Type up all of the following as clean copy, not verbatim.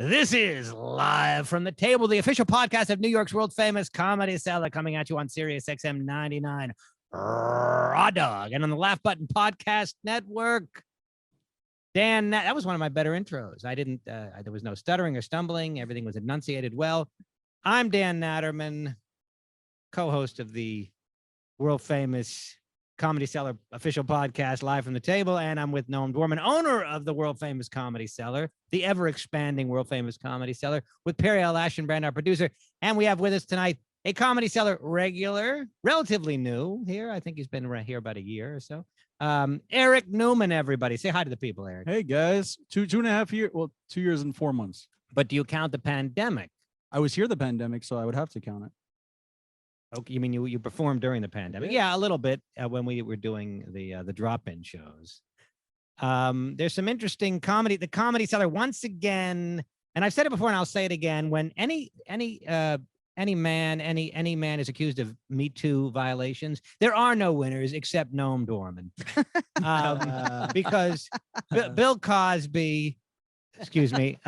This is Live from the Table, the official podcast of New York's world-famous Comedy Cellar, coming at you on Sirius XM 99 Raw Dog and on the Laugh Button Podcast Network. Dan, that was one of my better intros. I didn't, there was no stuttering or stumbling. Everything was enunciated well. I'm Dan Naturman, co-host of the world-famous Comedy Cellar official podcast, Live from the Table, and I'm with Noam Dworman, owner of the world-famous Comedy Cellar, the ever-expanding world-famous Comedy Cellar, with Periel Aschenbrand, our producer, and we have with us tonight a Comedy Cellar regular, relatively new here. I think he's been here about a year or so. Eric Neumann, everybody. Say hi to the people, Eric. Hey, guys. Two and a half years, well, 2 years and 4 months. But do you count the pandemic? I was here the pandemic, so I would have to count it. Okay, you mean you performed during the pandemic? Yeah, a little bit when we were doing the drop-in shows. There's some interesting comedy. The Comedy Cellar once again, and I've said it before, and I'll say it again. When any man is accused of Me Too violations, there are no winners except Noam Dworman, because Bill Cosby. Excuse me.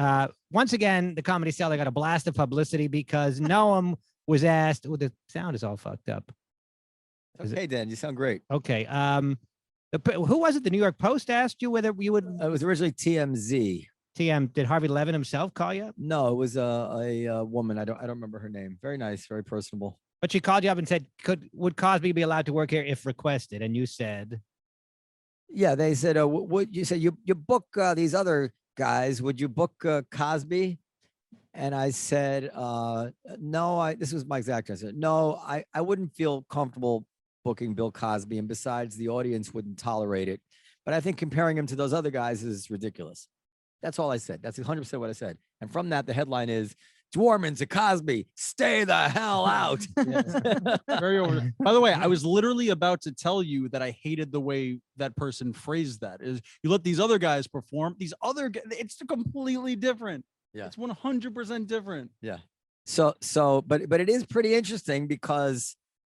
Once again, the Comedy Cellar got a blast of publicity because Noam was asked. Oh, the sound is all fucked up. Okay, Dan, you sound great. Okay. Who was it? The New York Post asked you whether you would. It was originally TMZ. Did Harvey Levin himself call you up? No, it was a woman. I don't remember her name. Very nice, very personable. But she called you up and said, would Cosby be allowed to work here if requested? And you said, yeah, they said, would you say you book these other guys? Would you book Cosby? And I said, no. This was my exact answer. No, I wouldn't feel comfortable booking Bill Cosby, and besides, the audience wouldn't tolerate it. But I think comparing him to those other guys is ridiculous. That's all I said. That's 100% what I said. And from that, the headline is, Dworman to Cosby, stay the hell out. Very over. By the way, I was literally about to tell you that I hated the way that person phrased that. Is you let these other guys perform. These other guys, it's completely different. Yeah, it's 100% different. Yeah. But it is pretty interesting because,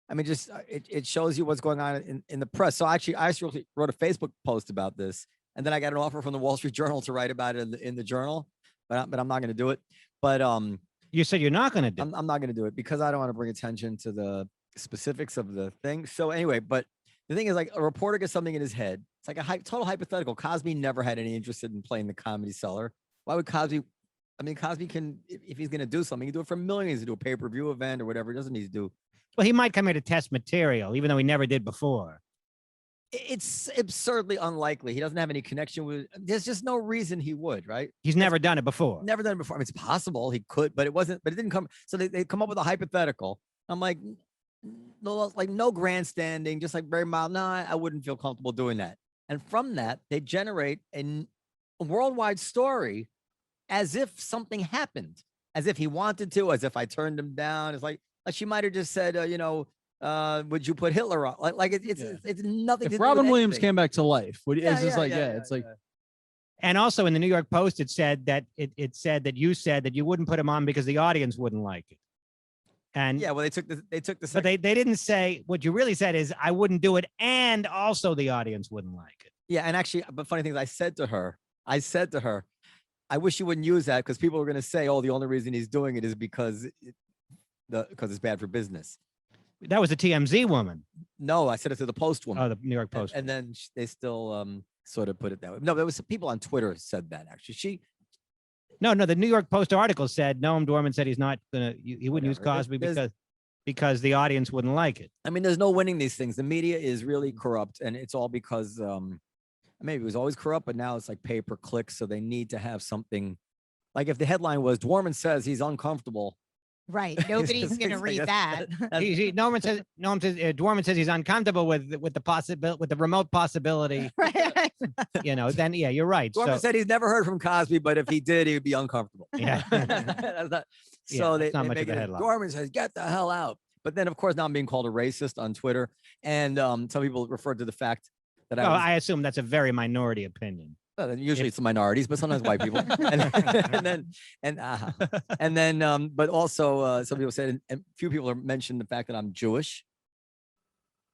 I mean, just it shows you what's going on in the press. So actually, I actually wrote a Facebook post about this, and then I got an offer from the Wall Street Journal to write about it in the Journal, but I'm not going to do it. But you said you're not going to do it. I'm not going to do it because I don't want to bring attention to the specifics of the thing. So anyway, but the thing is, like, a reporter gets something in his head. It's like a total hypothetical. Cosby never had any interest in playing the Comedy Cellar. Why would Cosby? I mean, Cosby can, if he's going to do something, he can do it for millions, to do a pay-per-view event or whatever. He doesn't need to do. Well, he might come here to test material, even though he never did before. It's absurdly unlikely. He doesn't have any connection with. There's just no reason he would, right? He's never done it before. Never done it before. I mean, it's possible he could, but it wasn't. But it didn't come. So they come up with a hypothetical. I'm like, no grandstanding, just like very mild. No, I wouldn't feel comfortable doing that. And from that, they generate a worldwide story, as if something happened, as if he wanted to, as if I turned him down. It's like she might have just said, would you put Hitler on? It's nothing. If Robin Williams came back to life, it's like. And also in the New York Post, it said that it said that you said that you wouldn't put him on because the audience wouldn't like it. And yeah, well, they took the. But they didn't say what you really said is I wouldn't do it, and also the audience wouldn't like it. Yeah, and actually, but funny thing is, I said to her, I wish you wouldn't use that because people are going to say, oh, the only reason he's doing it is because it's bad for business. That was a TMZ woman. No, I said it to the Post woman. Oh, the New York Post. And then they still sort of put it that way. No, there was some people on Twitter said that actually. No, the New York Post article said Noam Dworman said he's not gonna. He wouldn't use Cosby because the audience wouldn't like it. I mean, there's no winning these things. The media is really corrupt, and it's all because maybe it was always corrupt, but now it's like pay-per-click. So they need to have something. Like if the headline was Dworman says he's uncomfortable. Right. Nobody's going to read that. Dworman says he's uncomfortable with the remote possibility. Right. Then yeah, you're right. Dworman said he's never heard from Cosby, but if he did, he'd be uncomfortable. Yeah. They not much make of a headline. Dworman says, get the hell out. But then, of course, now I'm being called a racist on Twitter. And some people referred to the fact that I assume that's a very minority opinion. Usually it's the minorities, but sometimes white people. But also some people said, and few people have mentioned the fact that I'm Jewish.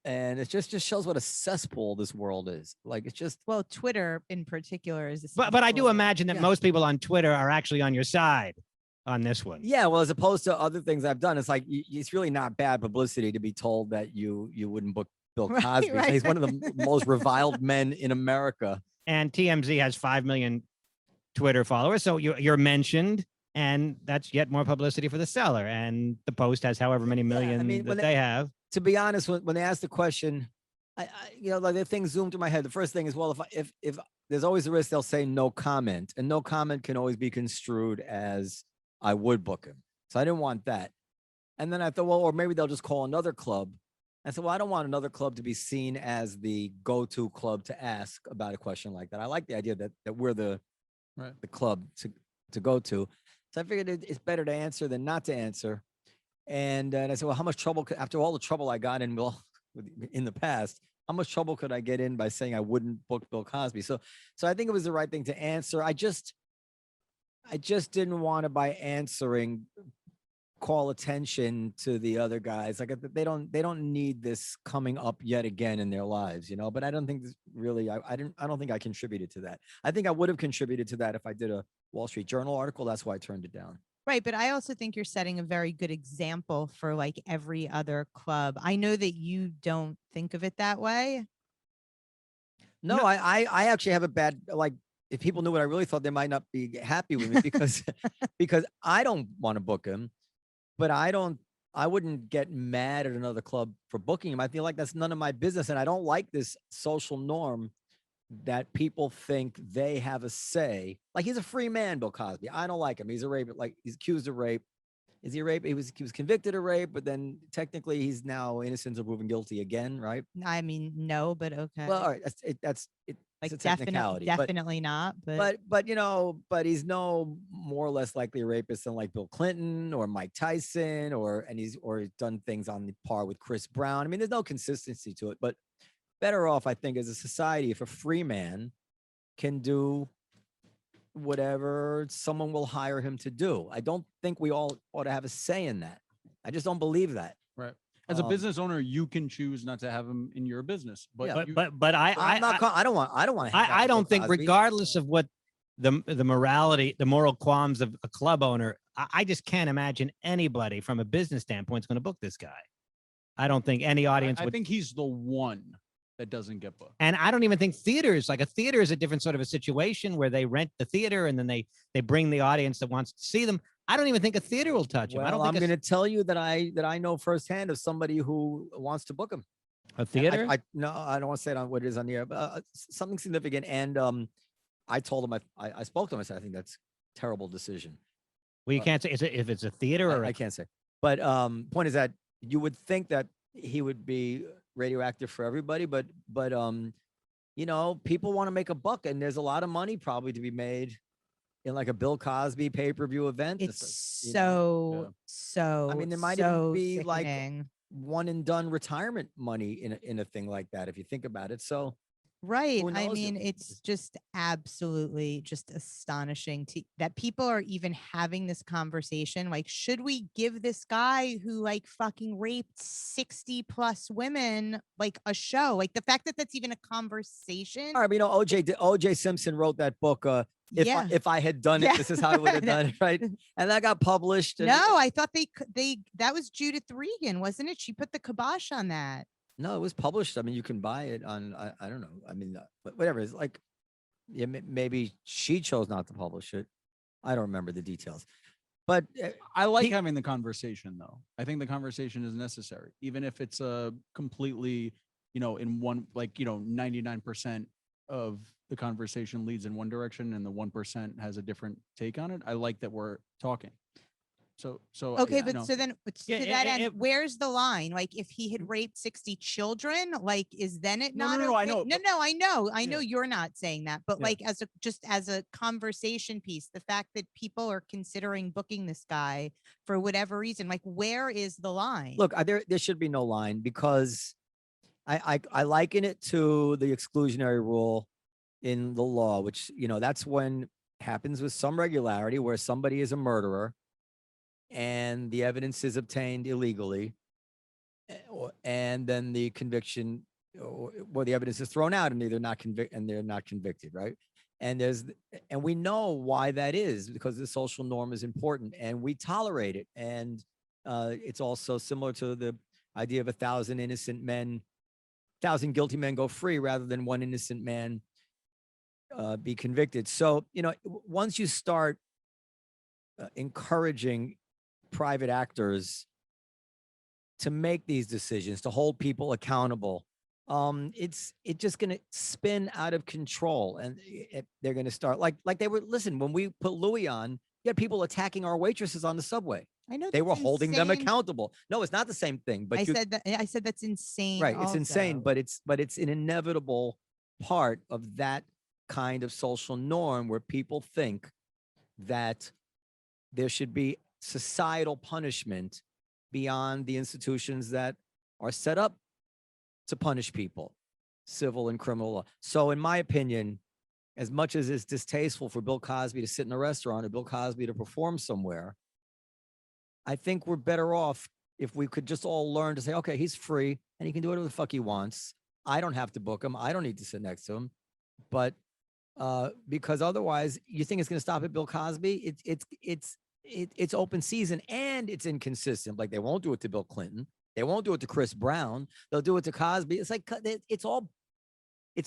And it just shows what a cesspool this world is. Like, it's just, Well, Twitter in particular is. But I do imagine that Yeah. most people on Twitter are actually on your side on this one. yeah. Well, as opposed to other things I've done, it's like, it's really not bad publicity to be told that you wouldn't book Bill Right, Cosby. right. He's one of the most reviled men in America. And TMZ has 5 million Twitter followers, so you're mentioned, and that's yet more publicity for the seller. And the Post has however many million mean, when that they have. To be honest, when they ask the question, I like the thing zoomed through my head. The first thing is, well, if there's always a risk they'll say no comment, and no comment can always be construed as I would book him. So I didn't want that. And then I thought, well, or maybe they'll just call another club. I said, well, I don't want another club to be seen as the go-to club to ask about a question like that. I like the idea that we're the club to go to. So I figured it's better to answer than not to answer. And I said, well, how much trouble after all the trouble I got in in the past, how much trouble could I get in by saying I wouldn't book Bill Cosby? So I think it was the right thing to answer. I just didn't want to, by answering, call attention to the other guys. Like, they don't need this coming up yet again in their lives, but I don't think this really, I don't think I contributed to that. I think I would have contributed to that if I did a Wall Street Journal article. That's why I turned it down. Right. But I also think you're setting a very good example for like every other club. I know that you don't think of it that way. No, I actually have a bad, like, if people knew what I really thought, they might not be happy with me because I don't want to book him, but I wouldn't get mad at another club for booking him. I feel like that's none of my business. And I don't like this social norm that people think they have a say. Like, he's a free man, Bill Cosby. I don't like him. He's a rape. Like, he's accused of rape. Is he a rape? He was convicted of rape, but then technically he's now innocent of proven guilty again, right? I mean, no, but okay. Well, all right. That's like a technicality. definitely not. But but he's no more or less likely a rapist than like Bill Clinton or Mike Tyson, or he's done things on the par with Chris Brown. I mean, there's no consistency to it, but better off, I think, as a society, if a free man can do whatever someone will hire him to do. I don't think we all ought to have a say in that. I just don't believe that. Right. As a business owner, you can choose not to have him in your business. But I don't want. I don't think, regardless of what the morality, the moral qualms of a club owner, I just can't imagine anybody from a business standpoint is going to book this guy. I don't think any audience would. I think he's the one that doesn't get booked. And I don't even think theaters, like a theater is a different sort of a situation where they rent the theater and then they bring the audience that wants to see them. I don't even think a theater will touch him. Well, I'm going to tell you that I know firsthand of somebody who wants to book him. A theater? No, I don't want to say it on what it is on the air, but something significant. And I told him, I spoke to him. I said, I think that's a terrible decision. Well, you can't say if it's a theater or I can't say. But point is that you would think that he would be radioactive for everybody, but people want to make a buck, and there's a lot of money probably to be made in like a Bill Cosby pay-per-view event. It's so I mean, there might even be sickening. like one and done retirement money in a thing like that, if you think about it. So right. who I knows? mean, it's just absolutely just astonishing that people are even having this conversation. Like, should we give this guy who like fucking raped 60 plus women like a show? Like, the fact that that's even a conversation. All right, but OJ Simpson wrote that book. If I had done it, this is how I would have done it, right? And that got published. No, I thought that was Judith Regan, wasn't it? She put the kibosh on that. No, it was published. I mean, you can buy it on, I don't know. I mean, whatever. It's like, yeah, maybe she chose not to publish it. I don't remember the details. But I like having the conversation, though. I think the conversation is necessary, even if it's a completely, in one, 99% of the conversation leads in one direction and the 1% has a different take on it. I like that we're talking. So okay, but so then to that end, where's the line? Like, if he had raped 60 children, like, is then it not? No, okay? I know. I know you're not saying that, but like, as a conversation piece, the fact that people are considering booking this guy for whatever reason, like, where is the line? Look, there should be no line, because I liken it to the exclusionary rule in the law, which, that's when happens with some regularity, where somebody is a murderer and the evidence is obtained illegally, and then the conviction or the evidence is thrown out and they're not convicted, right? And we know why that is, because the social norm is important and we tolerate it. And it's also similar to the idea of 1,000 guilty men go free rather than one innocent man be convicted. So, once you start encouraging private actors to make these decisions, to hold people accountable, it's just going to spin out of control. And they're going to start like they were, listen, when we put Louis on, you had people attacking our waitresses on the subway. I know they were holding them insane. accountable. No, it's not the same thing. But I said that's insane. Right. It's also. insane, but it's an inevitable part of that kind of social norm where people think that there should be societal punishment beyond the institutions that are set up to punish people, civil and criminal law. So in my opinion, as much as it's distasteful for Bill Cosby to sit in a restaurant or Bill Cosby to perform somewhere, I think we're better off if we could just all learn to say, okay, he's free and he can do whatever the fuck he wants. I don't have to book him. I don't need to sit next to him. But because otherwise you think it's going to stop at Bill Cosby? It's open season and it's inconsistent. Like they won't do it to Bill Clinton. They won't do it to Chris Brown. They'll do it to Cosby. It's like, it's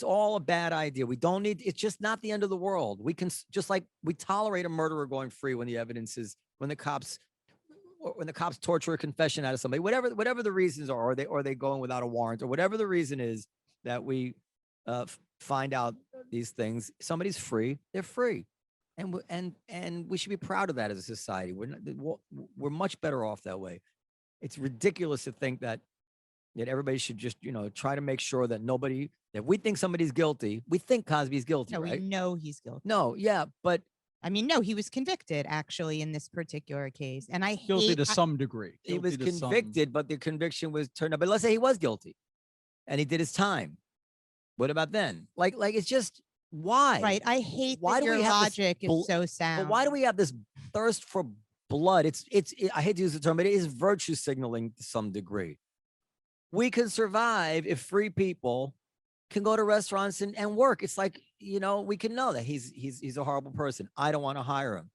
all a bad idea. We don't need, it's just not the end of the world. We can just like we tolerate a murderer going free when the evidence is, when the cops torture a confession out of somebody, whatever the reasons are, or they going without a warrant, or whatever the reason is that we find out these things. Somebody's free, they're free. And we should be proud of that as a society. We're much better off that way. It's ridiculous to think that everybody should just, try to make sure that if we think somebody's guilty, we think Cosby's guilty, no, right? We know he's guilty. No, yeah, but I mean, no, he was convicted actually in this particular case. And I guilty to some degree. He was convicted, but the conviction was turned up. But let's say he was guilty and he did his time. What about then? Like it's just, why? Right. I hate why that your logic is so sound. But why do we have this thirst for blood? I hate to use the term, but it is virtue signaling to some degree. We can survive if free people can go to restaurants and work. It's like, we can know that he's a horrible person. I don't want to hire him,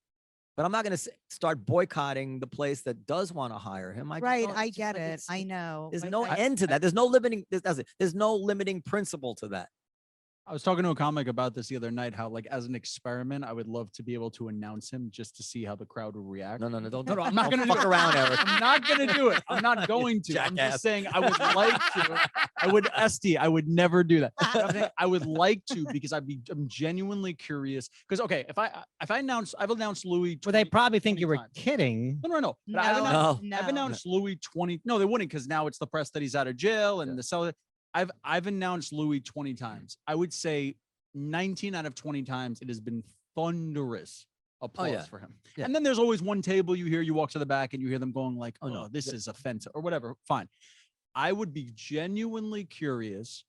but I'm not going to start boycotting the place that does want to hire him. I get it. I know. There's no end to that. There's no limiting principle to that. I was talking to a comic about this the other night, how like as an experiment, I would love to be able to announce him just to see how the crowd would react. No, don't. No, I'm not going to fuck around, Eric. I'm not going to do it. I'm not going to. Jackass. I'm just saying I would like to. I would never do that. I would like to because I'm genuinely curious. Because okay, if I've announced Louis. Well, they probably think you were times. kidding. No. But I've announced Louis 20. No, they wouldn't, because now it's the press that he's out of jail and the cell. I've announced Louis 20 times. I would say 19 out of 20 times it has been thunderous applause for him. Yeah. And then there's always one table you walk to the back and you hear them going like, oh no, this is offensive or whatever. Fine. I would be genuinely curious,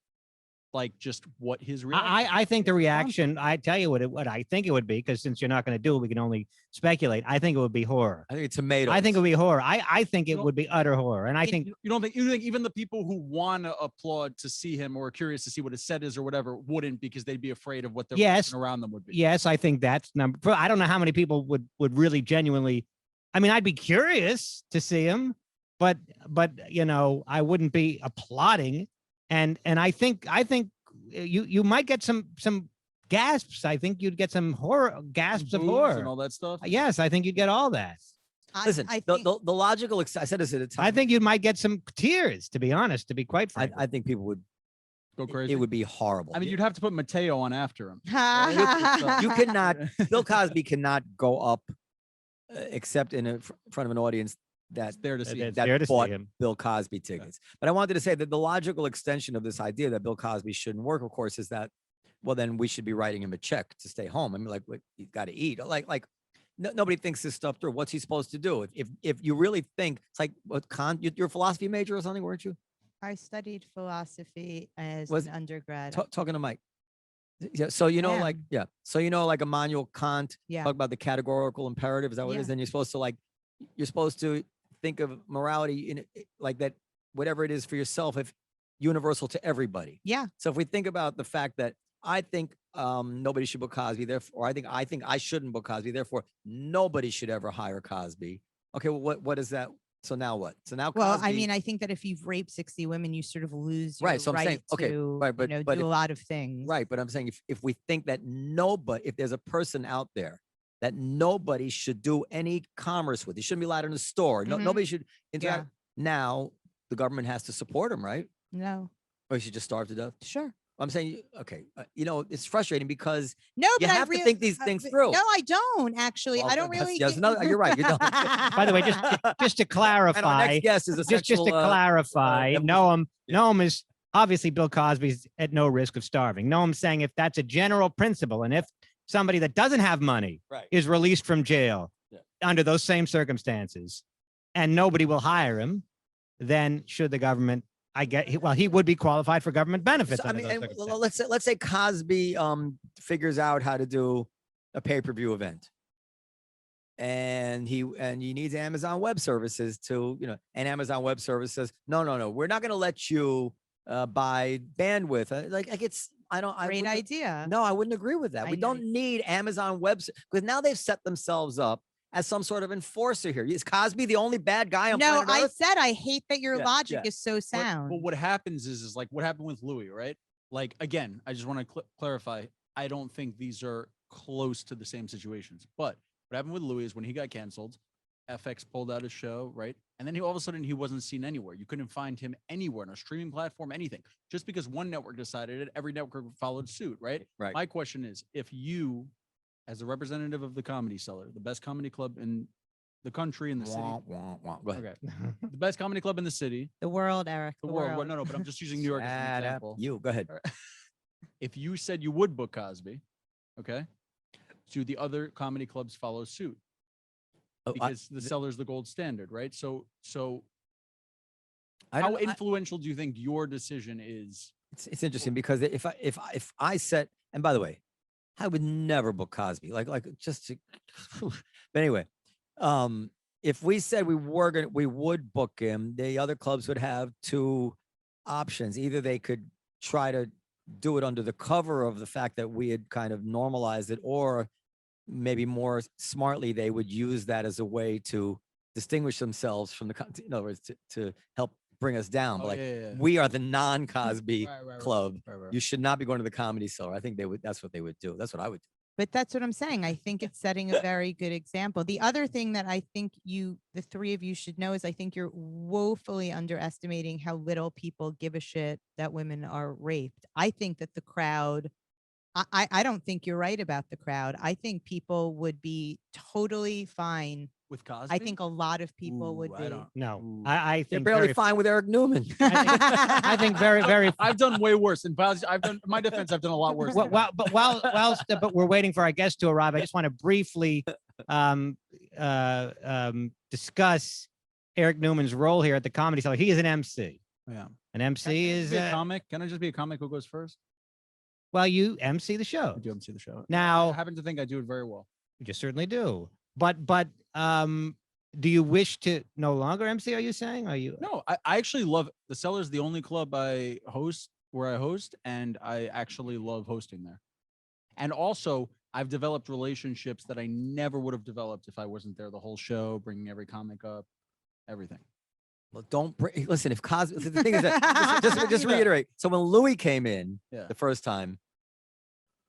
like just what his reaction. I think the reaction, I tell you what I think it would be, because since you're not going to do it, we can only speculate. I think it would be horror. I think it's tomatoes. I think it would be horror. I think it would be utter horror. And I think you think even the people who want to applaud to see him or are curious to see what his set is or whatever wouldn't, because they'd be afraid of what their person around them would be. Yes, I think that's I don't know how many people would really genuinely. I mean, I'd be curious to see him, but I wouldn't be applauding. And I think you might get some gasps. I think you'd get some horror gasps of horror and all that stuff. Yes, I think you'd get all that. Listen, the logical. I said this at a time. I think you might get some tears. To be honest, to be quite frank, I think people would go crazy. It would be horrible. I mean, you'd have to put Mateo on after him. You cannot. Bill Cosby cannot go up except in front of an audience that's there to see that bought Bill Cosby tickets. But I wanted to say that the logical extension of this idea that Bill Cosby shouldn't work, of course, is that, well, then we should be writing him a check to stay home. I mean, like, he's got to eat. Like nobody thinks this stuff through. What's he supposed to do? If you really think, it's like, what, you're a philosophy major or something, weren't you? I studied philosophy as an undergrad. Talking to Mike. Yeah. So, So, like Immanuel Kant, talk about the categorical imperative. Is that what it is? Then you're supposed to think of morality in like that. whatever it is for yourself, if universal to everybody. Yeah. So if we think about the fact that I think nobody should book Cosby, therefore, I think I shouldn't book Cosby, therefore nobody should ever hire Cosby. Okay, well, what is that? So now what? So now Cosby, Well, I mean, I think that if you've raped 60 women, you sort of lose your right. So I'm saying, okay, to, right, but do if, a lot of things. right, but I'm saying if we think that nobody, if there's a person out there that nobody should do any commerce with, he shouldn't be allowed in the store. No, nobody should interact. Now the government has to support him, right? No. Or he should just starve to death. Sure. I'm saying, okay, it's frustrating because No, you but have to think these things through. No, I don't actually. Well, I don't really. Yes, no, you're right. You don't. By the way, just to clarify, And our next guest is a just to sexual, clarify, evolution. Noam is obviously Bill Cosby's at no risk of starving. Noam's saying if that's a general principle, and if somebody that doesn't have money Right. is released from jail under those same circumstances, and nobody will hire him, then should the government? I get, well, he would be qualified for government benefits. So, I under mean, those and circumstances. let's say Cosby figures out how to do a pay-per-view event, and he needs Amazon Web Services to, and Amazon Web Services says, no, we're not going to let you buy bandwidth. Like it's, Great idea. No, I wouldn't agree with that. We don't need Amazon Web, because now they've set themselves up as some sort of enforcer here. Is Cosby the only bad guy on planet I Earth? said I hate that your logic yeah. is so sound. But what happens is like what happened with Louis, right? Like, again, I just want to clarify. I don't think these are close to the same situations. But what happened with Louis is when he got canceled, FX pulled out his show, right? And then all of a sudden he wasn't seen anywhere. You couldn't find him anywhere, on a streaming platform, anything. Just because one network decided it, every network followed suit, right? Right. My question is, if you, as a representative of the Comedy Cellar, the best comedy club in the country, in the city. Go ahead. Okay. The best comedy club in the city. The world, Eric. The world. Well, no, but I'm just using New York as an Shut up. example. You go ahead. If you said you would book Cosby, okay, do the other comedy clubs follow suit? Because the Cellar's the gold standard, right? So how influential do you think your decision is? It's interesting because if I said, and by the way, I would never book Cosby, like just to, but anyway, if we said we would book him, the other clubs would have two options. Either they could try to do it under the cover of the fact that we had kind of normalized it, or maybe more smartly, they would use that as a way to distinguish themselves from in other words, to help bring us down. But we are the non-Cosby club. You should not be going to the Comedy Cellar. I think that's what they would do. That's what I would do. But that's what I'm saying. I think it's setting a very good example. The other thing that I think the three of you should know is I think you're woefully underestimating how little people give a shit that women are raped. I think that the crowd, I don't think you're right about the crowd. I think people would be totally fine with Cosby. I think a lot of people would be. I think they're barely fine with Eric Newman. I think very. I've done way worse. In my defense, I've done a lot worse. But but we're waiting for our guest to arrive. I just want to briefly discuss Eric Newman's role here at the Comedy Cellar. He is an MC. Yeah, an MC is a comic. Can I just be a comic who goes first? Well, you MC the show. I do MC the show. Now, I happen to think I do it very well. You certainly do. But do you wish to no longer MC? Are you saying? Are you? No, I actually love the Cellar's the only club I host where I host, and I actually love hosting there. And also, I've developed relationships that I never would have developed if I wasn't there the whole show, bringing every comic up, everything. Well, don't listen. If Cosby, the thing is that just reiterate. So when Louis came in the first time,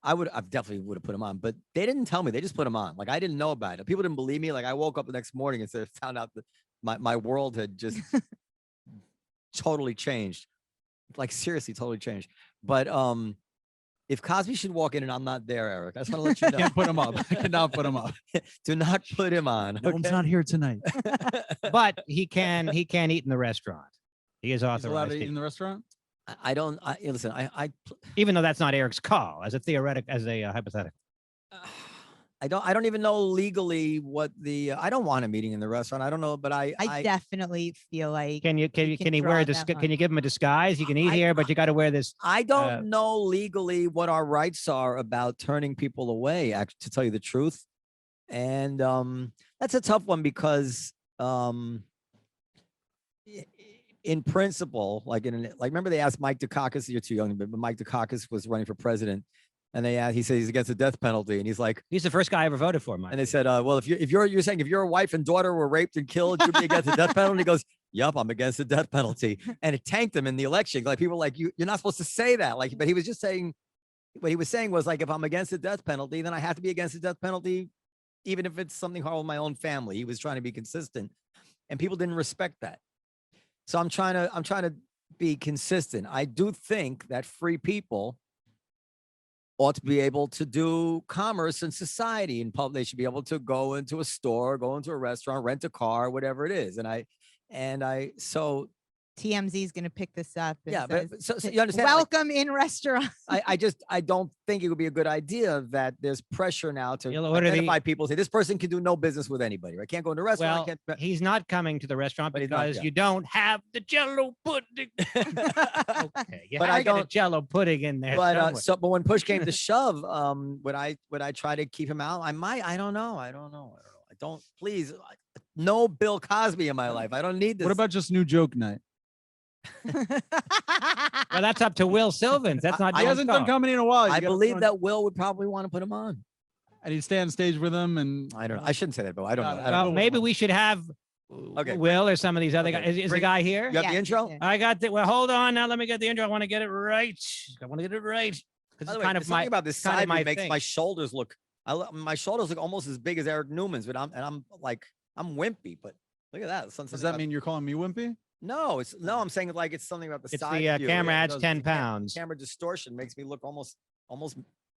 I definitely would have put him on, but they didn't tell me. They just put him on. Like I didn't know about it. People didn't believe me. Like I woke up the next morning and found out that my world had just totally changed. Like seriously, totally changed. But if Cosby should walk in and I'm not there, Eric, I just want to let you know. Can't put him up. I cannot put him up. Do not put him on. No, okay? I'm not here tonight. But he can eat in the restaurant. He is authorized. He's allowed to eat in the restaurant? Listen, even though that's not Eric's call, as a hypothetical. I don't even know legally what I don't want him eating in the restaurant. I don't know, but I definitely feel like can he wear can you give him a disguise? You can eat here, but you got to wear this. I don't know legally what our rights are about turning people away, actually, to tell you the truth. And that's a tough one because in principle, like remember they asked Mike Dukakis, you're too young, but Mike Dukakis was running for president, and he said he's against the death penalty, and he's like, he's the first guy I ever voted for, Mike. And they said, well, you're saying if your wife and daughter were raped and killed, you'd be against the death penalty. He goes, yup, I'm against the death penalty, and it tanked him in the election. Like people were like, you're not supposed to say that, like, but he was just saying, what he was saying was like, if I'm against the death penalty, then I have to be against the death penalty, even if it's something horrible in my own family. He was trying to be consistent, and people didn't respect that. So I'm trying to be consistent. I do think that free people ought to be able to do commerce in society and public. They should be able to go into a store, go into a restaurant, rent a car, whatever it is. So TMZ is going to pick this up. Yeah, but so you understand? Welcome in restaurants. I don't think it would be a good idea that there's pressure now to identify people. Say this person can do no business with anybody. I can't go into a restaurant. Well, he's not coming to the restaurant because you don't have the Jello pudding. Okay, but I got a Jello pudding in there. But but when push came to shove, would I try to keep him out? I might. I don't know. I don't. Please, no Bill Cosby in my life. I don't need this. What about just New Joke Night? Well, that's up to Will Sylvans. That's not. He hasn't done comedy in a while. I believe that Will would probably want to put him on, and he'd stay on stage with him. And I don't know. I shouldn't say that, but I don't know. Well, maybe we should have Will or some of these other guys. Is the guy here? You have the intro? I got the. Well, hold on. Now let me get the intro. I want to get it right. Because it's kind of my. About this side makes my shoulders look. My shoulders look almost as big as Eric Newman's, but I'm wimpy. But look at that. Does that mean you're calling me wimpy? No, I'm saying like it's something about the side. The camera adds 10 pounds. Camera distortion makes me look almost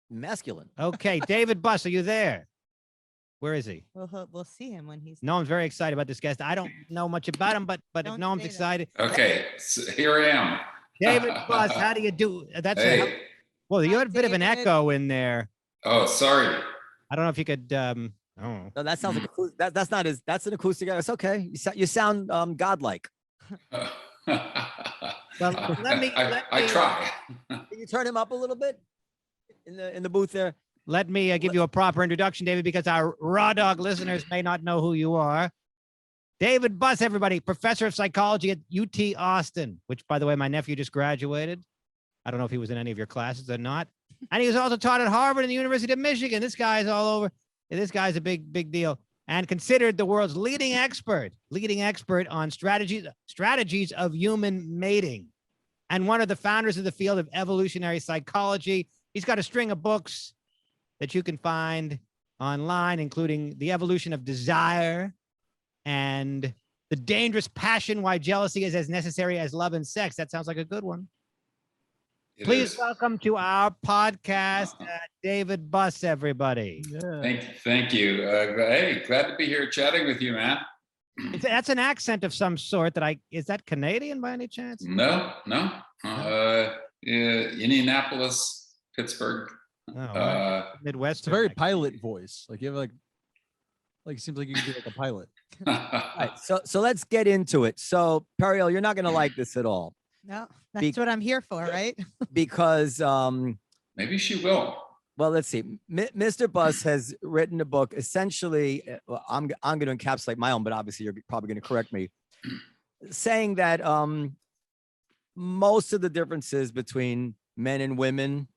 masculine. Okay, David Buss, are you there? Where is he? We'll see him when he's. Noam's very excited about this guest. I don't know much about him, but if Noam's excited. Okay, so here I am. David Buss, how do you do? Well, you had a bit of an echo in there. Oh, sorry. I don't know if you could. No, that sounds like that's an acoustic. It's okay. You sound godlike. Well, let me. I try. Can you turn him up a little bit in the booth there? Let me give you a proper introduction, David, because our Raw Dog listeners may not know who you are. David Buss, everybody, professor of psychology at UT Austin, which, by the way, my nephew just graduated. I don't know if he was in any of your classes or not. And he was also taught at Harvard and the University of Michigan. This guy's all over. This guy's a big deal. And considered the world's leading expert on strategies of human mating, and one of the founders of the field of evolutionary psychology. He's got a string of books that you can find online, including The Evolution of Desire and The Dangerous Passion, Why Jealousy is as Necessary as Love and Sex. That sounds like a good one. Please welcome to our podcast, David Buss, everybody. Yeah. Thank you. Hey, glad to be here chatting with you, man. That's an accent of some sort. Is that Canadian by any chance? No. Indianapolis, Pittsburgh. Midwest. It's a very pilot voice. Like you have like it seems like you could be like a pilot. All right, so let's get into it. So Periel, you're not going to like this at all. No, that's what I'm here for, right? Because maybe she will. Well, let's see. Mr. Buss has written a book. Essentially, I'm going to encapsulate my own, but obviously you're probably going to correct me, saying that most of the differences between men and women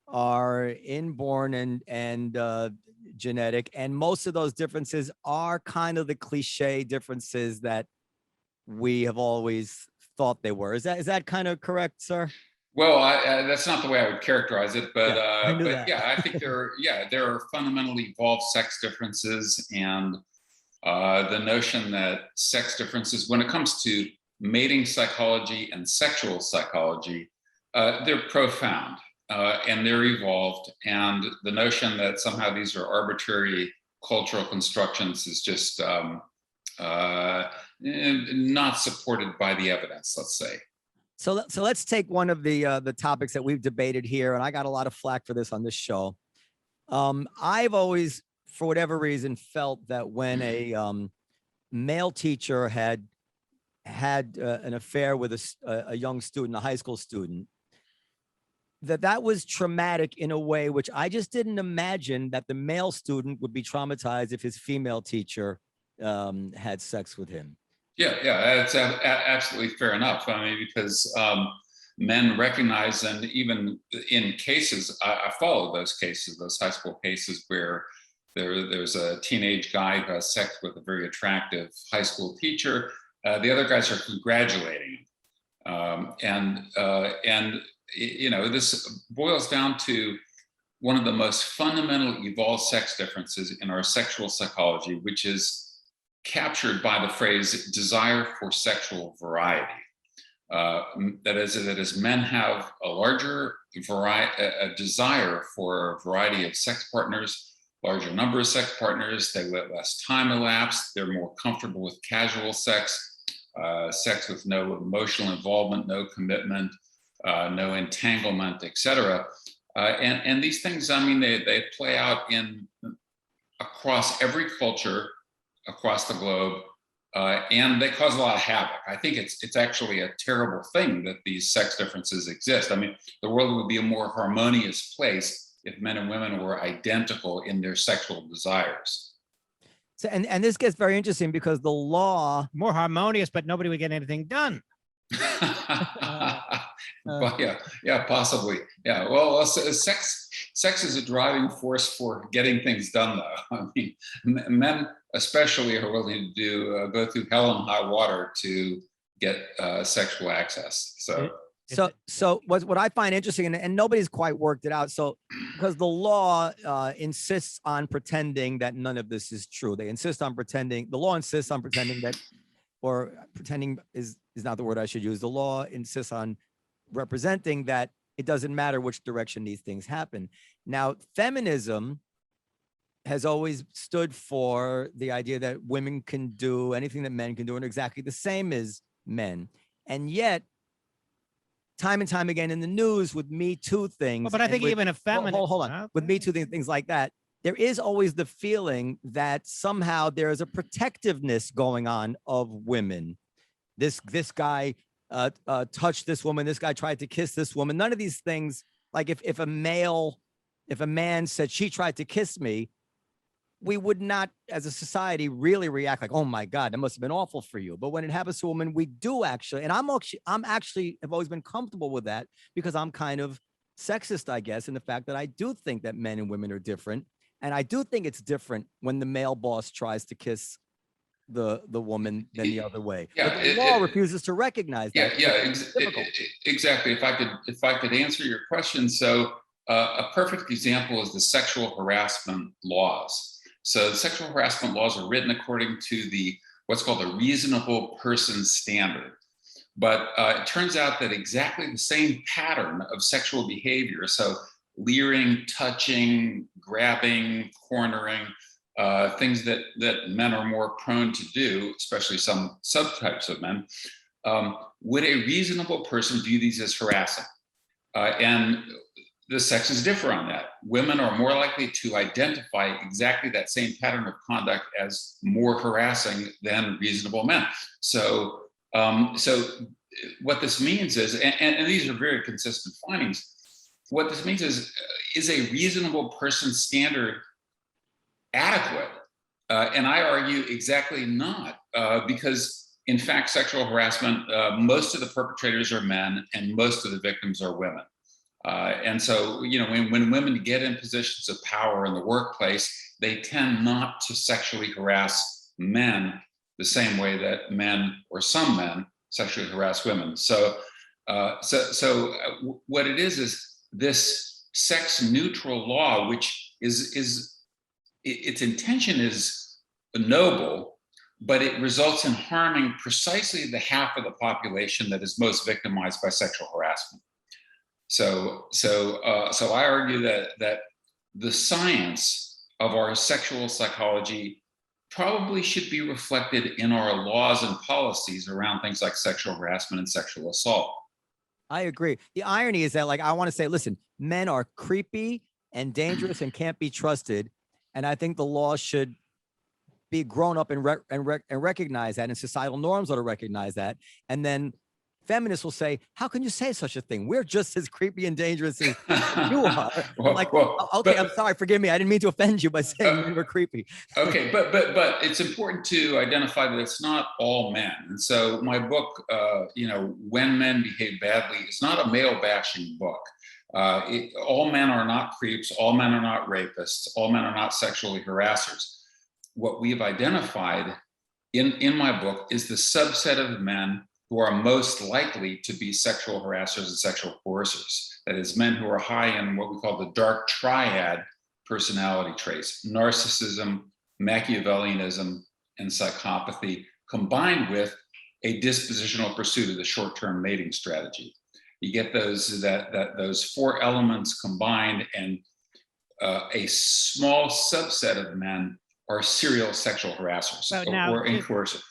are inborn and genetic, and most of those differences are kind of the cliche differences that we have always thought they were. Is that kind of correct, sir? Well, that's not the way I would characterize it, but I think there are fundamentally evolved sex differences, and the notion that sex differences, when it comes to mating psychology and sexual psychology, they're profound and they're evolved, and the notion that somehow these are arbitrary cultural constructions is just not supported by the evidence, let's say. So let's take one of the topics that we've debated here, and I got a lot of flack for this on this show. I've always, for whatever reason, felt that when a male teacher had an affair with a young student, a high school student, that was traumatic in a way which I just didn't imagine that the male student would be traumatized if his female teacher had sex with him. Yeah, that's absolutely fair enough. I mean, because men recognize, and even in cases, I follow those cases, those high school cases where there's a teenage guy who has sex with a very attractive high school teacher. The other guys are congratulating him, and you know, this boils down to one of the most fundamental evolved sex differences in our sexual psychology, which is captured by the phrase desire for sexual variety. That is, men have a larger variety, a desire for a variety of sex partners, larger number of sex partners. They let less time elapse. They're more comfortable with casual sex, sex with no emotional involvement, no commitment, no entanglement, etc. And these things, I mean, they play out across every culture across the globe, and they cause a lot of havoc. I think it's actually a terrible thing that these sex differences exist. I mean, the world would be a more harmonious place if men and women were identical in their sexual desires. So, and this gets very interesting because the law more harmonious, but nobody would get anything done. But yeah, possibly. Yeah. Well, sex is a driving force for getting things done, though. I mean, men especially are willing to go through hell and high water to get sexual access. So what I find interesting, and nobody's quite worked it out. So because the law insists on pretending that none of this is true. The law insists on pretending that, or pretending is not the word I should use. The law insists on representing that it doesn't matter which direction these things happen. Now, feminism has always stood for the idea that women can do anything that men can do and exactly the same as men. And yet, time and time again in the news with Me Too things. Well, but I think even a feminist, hold on. With Me Too things like that, there is always the feeling that somehow there is a protectiveness going on of women. This guy touched this woman. This guy tried to kiss this woman. None of these things, like if a man said she tried to kiss me, we would not, as a society, really react like, oh my God, that must have been awful for you. But when it happens to a woman, we do actually. And I'm actually have always been comfortable with that because I'm kind of sexist, I guess, in the fact that I do think that men and women are different. And I do think it's different when the male boss tries to kiss the woman than the other way. Yeah, but the law refuses to recognize that. Exactly. If I could answer your question, so a perfect example is the sexual harassment laws. So the sexual harassment laws are written according to what's called the reasonable person standard. But it turns out that exactly the same pattern of sexual behavior, so leering, touching, grabbing, cornering, things that men are more prone to do, especially some subtypes of men, would a reasonable person view these as harassing? And the sexes differ on that. Women are more likely to identify exactly that same pattern of conduct as more harassing than reasonable men. So what this means is, and these are very consistent findings, what this means is a reasonable person standard adequate? And I argue exactly not, because in fact, sexual harassment, most of the perpetrators are men and most of the victims are women. And so, you know, when women get in positions of power in the workplace, they tend not to sexually harass men the same way that men or some men sexually harass women. So what it is this sex neutral law, which is its intention is noble, but it results in harming precisely the half of the population that is most victimized by sexual harassment. So I argue that the science of our sexual psychology probably should be reflected in our laws and policies around things like sexual harassment and sexual assault. I agree. The irony is that, like, I want to say, listen, men are creepy and dangerous and can't be trusted. And I think the law should be grown up and recognize that, and societal norms ought to recognize that. And then feminists will say, how can you say such a thing? We're just as creepy and dangerous as you are. I'm like, okay, I'm sorry, forgive me. I didn't mean to offend you by saying men were creepy. Okay, but it's important to identify that it's not all men. And so my book, When Men Behave Badly, is not a male bashing book. All men are not creeps. All men are not rapists. All men are not sexually harassers. What we've identified in my book is the subset of men who are most likely to be sexual harassers and sexual coercers. That is, men who are high in what we call the dark triad personality traits: narcissism, Machiavellianism, and psychopathy, combined with a dispositional pursuit of the short-term mating strategy. You get those four elements combined, and a small subset of men are serial sexual harassers or coercive.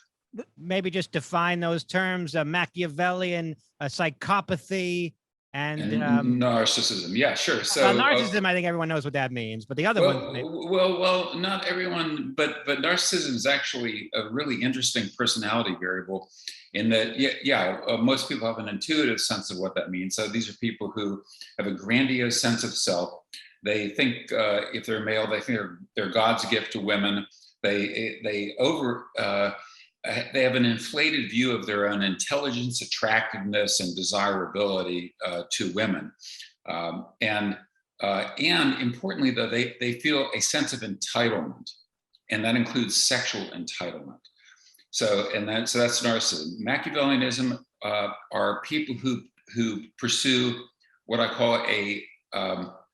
Maybe just define those terms: Machiavellian, psychopathy, and narcissism. Yeah, sure. So narcissism, I think everyone knows what that means, but the other one, well, not everyone, but narcissism is actually a really interesting personality variable. In that, most people have an intuitive sense of what that means. So these are people who have a grandiose sense of self. They think, if they're male, they think they're God's gift to women. They have an inflated view of their own intelligence, attractiveness, and desirability to women. And importantly, though, they feel a sense of entitlement, and that includes sexual entitlement. So that's narcissism. Machiavellianism are people who pursue what I call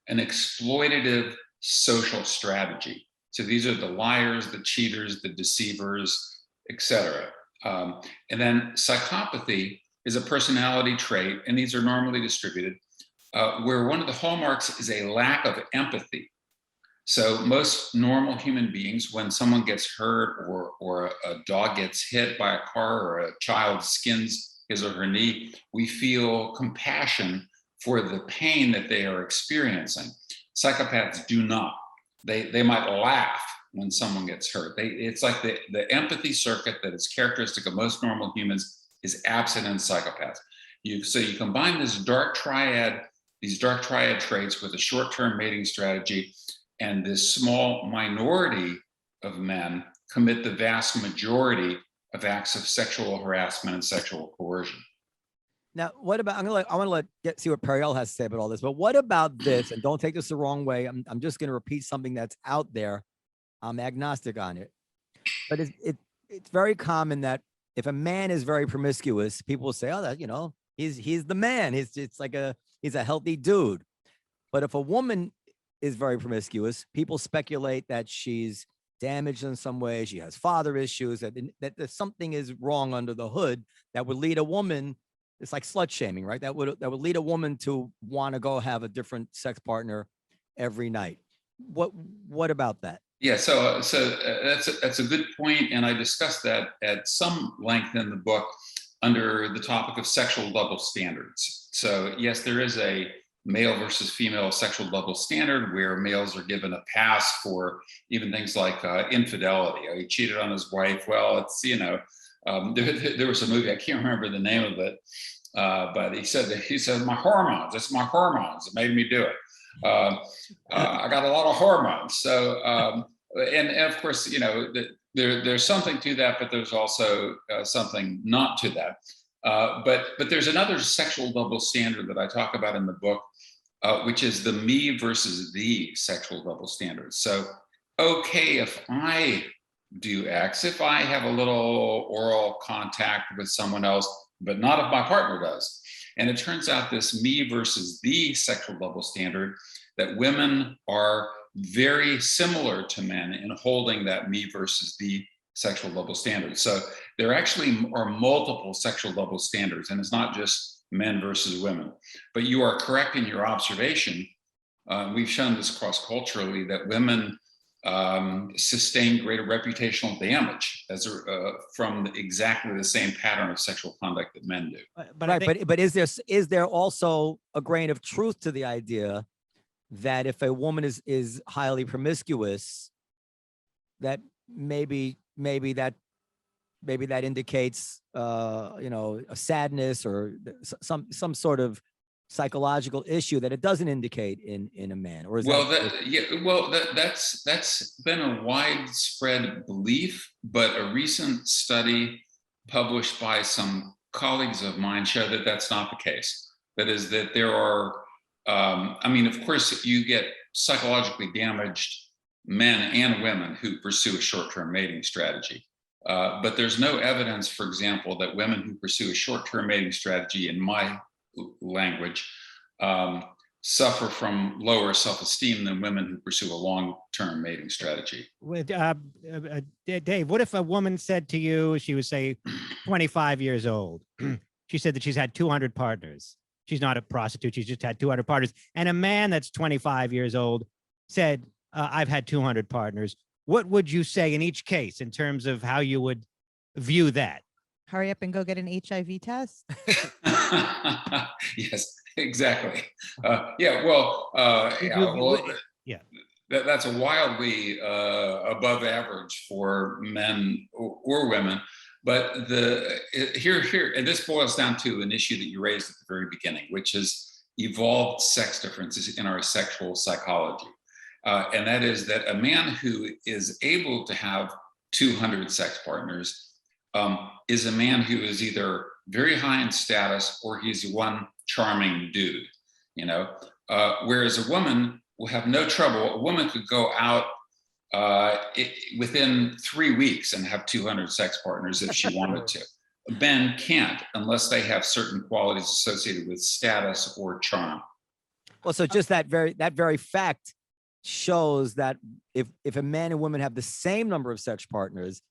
an exploitative social strategy. So these are the liars, the cheaters, the deceivers, etc. And then psychopathy is a personality trait, and these are normally distributed, where one of the hallmarks is a lack of empathy. So most normal human beings, when someone gets hurt or a dog gets hit by a car or a child skins his or her knee, we feel compassion for the pain that they are experiencing. Psychopaths do not. They might laugh when someone gets hurt. It's like the empathy circuit that is characteristic of most normal humans is absent in psychopaths. So you combine these dark triad traits with a short-term mating strategy, and this small minority of men commit the vast majority of acts of sexual harassment and sexual coercion. Now, what about, I want to see what Periel has to say about all this, but what about this? And don't take this the wrong way. I'm just going to repeat something that's out there. I'm agnostic on it, but it's very common that if a man is very promiscuous, people will say, oh, that, he's the man. He's a healthy dude. But if a woman is very promiscuous, people speculate that she's damaged in some way. She has father issues, that something is wrong under the hood that would lead a woman. It's like slut shaming, right? That would lead a woman to want to go have a different sex partner every night. What about that? Yeah, so that's a good point, and I discussed that at some length in the book under the topic of sexual double standards. So yes, there is a male versus female sexual double standard where males are given a pass for even things like infidelity. He cheated on his wife. Well, it's there was a movie, I can't remember the name of it, but he said my hormones. It's my hormones that made me do it. I got a lot of hormones. So and of course, there's something to that, but there's also something not to that. But there's another sexual double standard that I talk about in the book, which is the me versus thee sexual double standard. So, okay, if I do X, if I have a little oral contact with someone else, but not if my partner does. And it turns out this me versus thee sexual double standard, that women are very similar to men in holding that me versus thee sexual double standard. So there actually are multiple sexual double standards, and it's not just men versus women. But you are correct in your observation. We've shown this cross-culturally that women sustain greater reputational damage from exactly the same pattern of sexual conduct that men do. But is there also a grain of truth to the idea that if a woman is highly promiscuous, that maybe that maybe that indicates, a sadness or some sort of psychological issue that it doesn't indicate in a man? Or is that's been a widespread belief, but a recent study published by some colleagues of mine show that that's not the case. That is, that there are, of course, you get psychologically damaged men and women who pursue a short-term mating strategy. But there's no evidence, for example, that women who pursue a short-term mating strategy, in my language, suffer from lower self-esteem than women who pursue a long-term mating strategy. Dave, what if a woman said to you, she was, say, 25 years old. She said that she's had 200 partners. She's not a prostitute. She's just had 200 partners. And a man that's 25 years old said, I've had 200 partners. What would you say in each case in terms of how you would view that? Hurry up and go get an HIV test. Yes, exactly. That's a wildly above average for men or women. But here, and this boils down to an issue that you raised at the very beginning, which is evolved sex differences in our sexual psychology. And that is that a man who is able to have 200 sex partners is a man who is either very high in status or he's one charming dude, whereas a woman will have no trouble. A woman could go out within 3 weeks and have 200 sex partners if she wanted to. Men can't unless they have certain qualities associated with status or charm. Well, so just that very fact shows that if a man and woman have the same number of sex partners,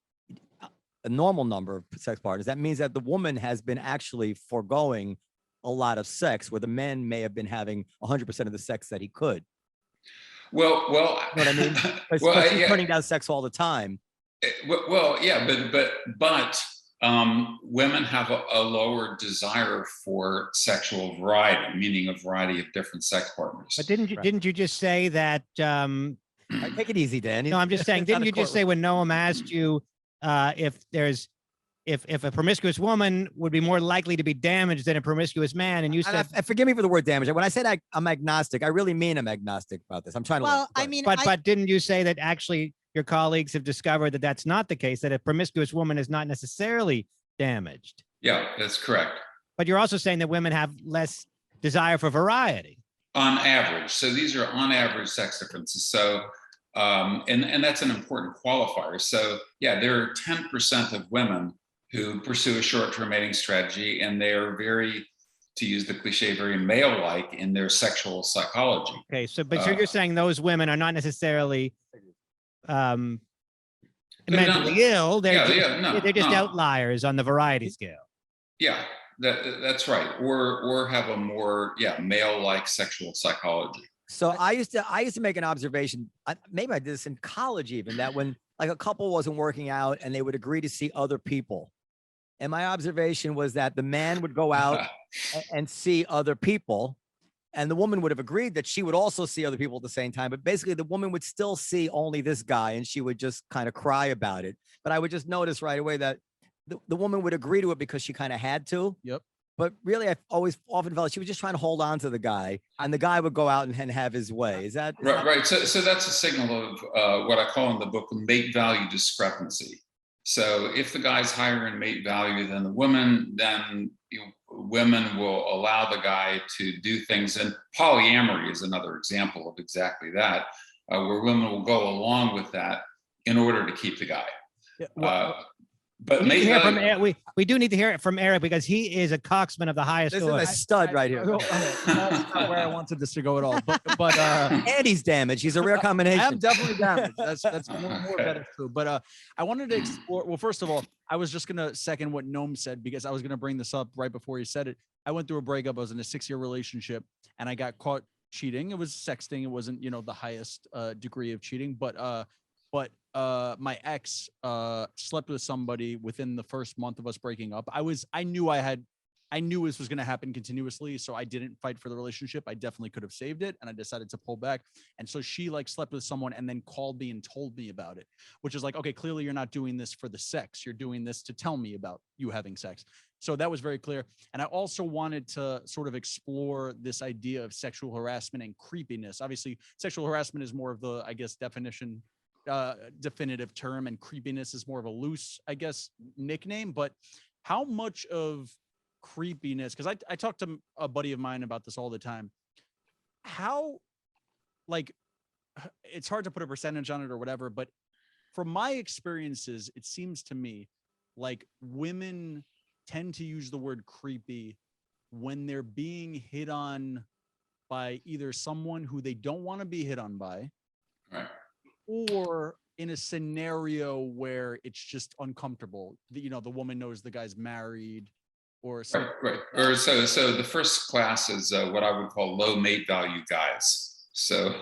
a normal number of sex partners, that means that the woman has been actually foregoing a lot of sex, where the man may have been having 100% of the sex that he could. Well, you know what I mean? He's turning down sex all the time. But women have a lower desire for sexual variety, meaning a variety of different sex partners. But didn't you just say that? Take it easy, Dan. No, I'm just saying. Didn't you just say when Noam asked you if a promiscuous woman would be more likely to be damaged than a promiscuous man, and you said, forgive me for the word damage. When I said I'm agnostic, I really mean I'm agnostic about this. I'm trying to. But didn't you say that actually your colleagues have discovered that that's not the case, that a promiscuous woman is not necessarily damaged? Yeah, that's correct. But you're also saying that women have less desire for variety. On average. So these are on average sex differences. So, and that's an important qualifier. So yeah, there are 10% of women who pursue a short-term mating strategy, and they're very, to use the cliche, very male-like in their sexual psychology. Okay, so you're saying those women are not necessarily mentally ill. They're just outliers on the variety scale. Yeah, that's right. Or have a more male-like sexual psychology. So I used to make an observation. Maybe I did this in college even, that when like a couple wasn't working out and they would agree to see other people. And my observation was that the man would go out and see other people, and the woman would have agreed that she would also see other people at the same time. But basically the woman would still see only this guy, and she would just kind of cry about it. But I would just notice right away that the woman would agree to it because she kind of had to. Yep. But really, I often felt she was just trying to hold on to the guy, and the guy would go out and have his way. Is that right? So that's a signal of what I call in the book mate value discrepancy. So if the guy's higher in mate value than the woman, then women will allow the guy to do things. And polyamory is another example of exactly that, where women will go along with that in order to keep the guy. Yeah, but we do need to hear it from Eric, because he is a coxman of the highest order. This is a stud right here. That's not where I wanted this to go at all. But and he's damaged. He's a rare combination. I'm definitely damaged. That's more better true. But I wanted to explore. Well, first of all, I was just gonna second what Noam said, because I was gonna bring this up right before he said it. I went through a breakup. I was in a 6-year relationship, and I got caught cheating. It was sexting. It wasn't the highest degree of cheating, but my ex slept with somebody within the first month of us breaking up. I knew I had I knew this was going to happen continuously, so I didn't fight for the relationship. I definitely could have saved it, and I decided to pull back. And so she like slept with someone and then called me and told me about it, which is like, okay, clearly you're not doing this for the sex. You're doing this to tell me about you having sex. So that was very clear. And I also wanted to sort of explore this idea of sexual harassment and creepiness. Obviously, sexual harassment is more of the, I guess, definitive term, and creepiness is more of a loose, I guess, nickname. But how much of creepiness, because I talk to a buddy of mine about this all the time, how, like, it's hard to put a percentage on it or whatever, but from my experiences, it seems to me like women tend to use the word creepy when they're being hit on by either someone who they don't want to be hit on by, right, or in a scenario where it's just uncomfortable. The woman knows the guy's married, or something. Right. Or so the first class is what I would call low mate value guys. So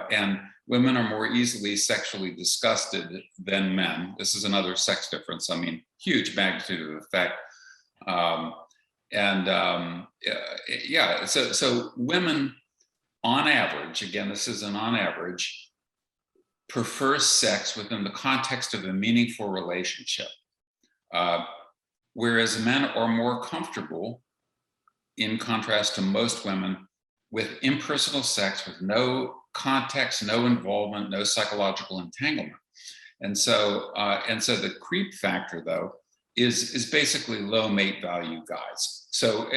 and women are more easily sexually disgusted than men. This is another sex difference. I mean, huge magnitude of effect. So women, on average, again, this is an on average, prefer sex within the context of a meaningful relationship. Whereas men are more comfortable, in contrast to most women, with impersonal sex with no context, no involvement, no psychological entanglement. And so the creep factor, though, is basically low mate value guys. So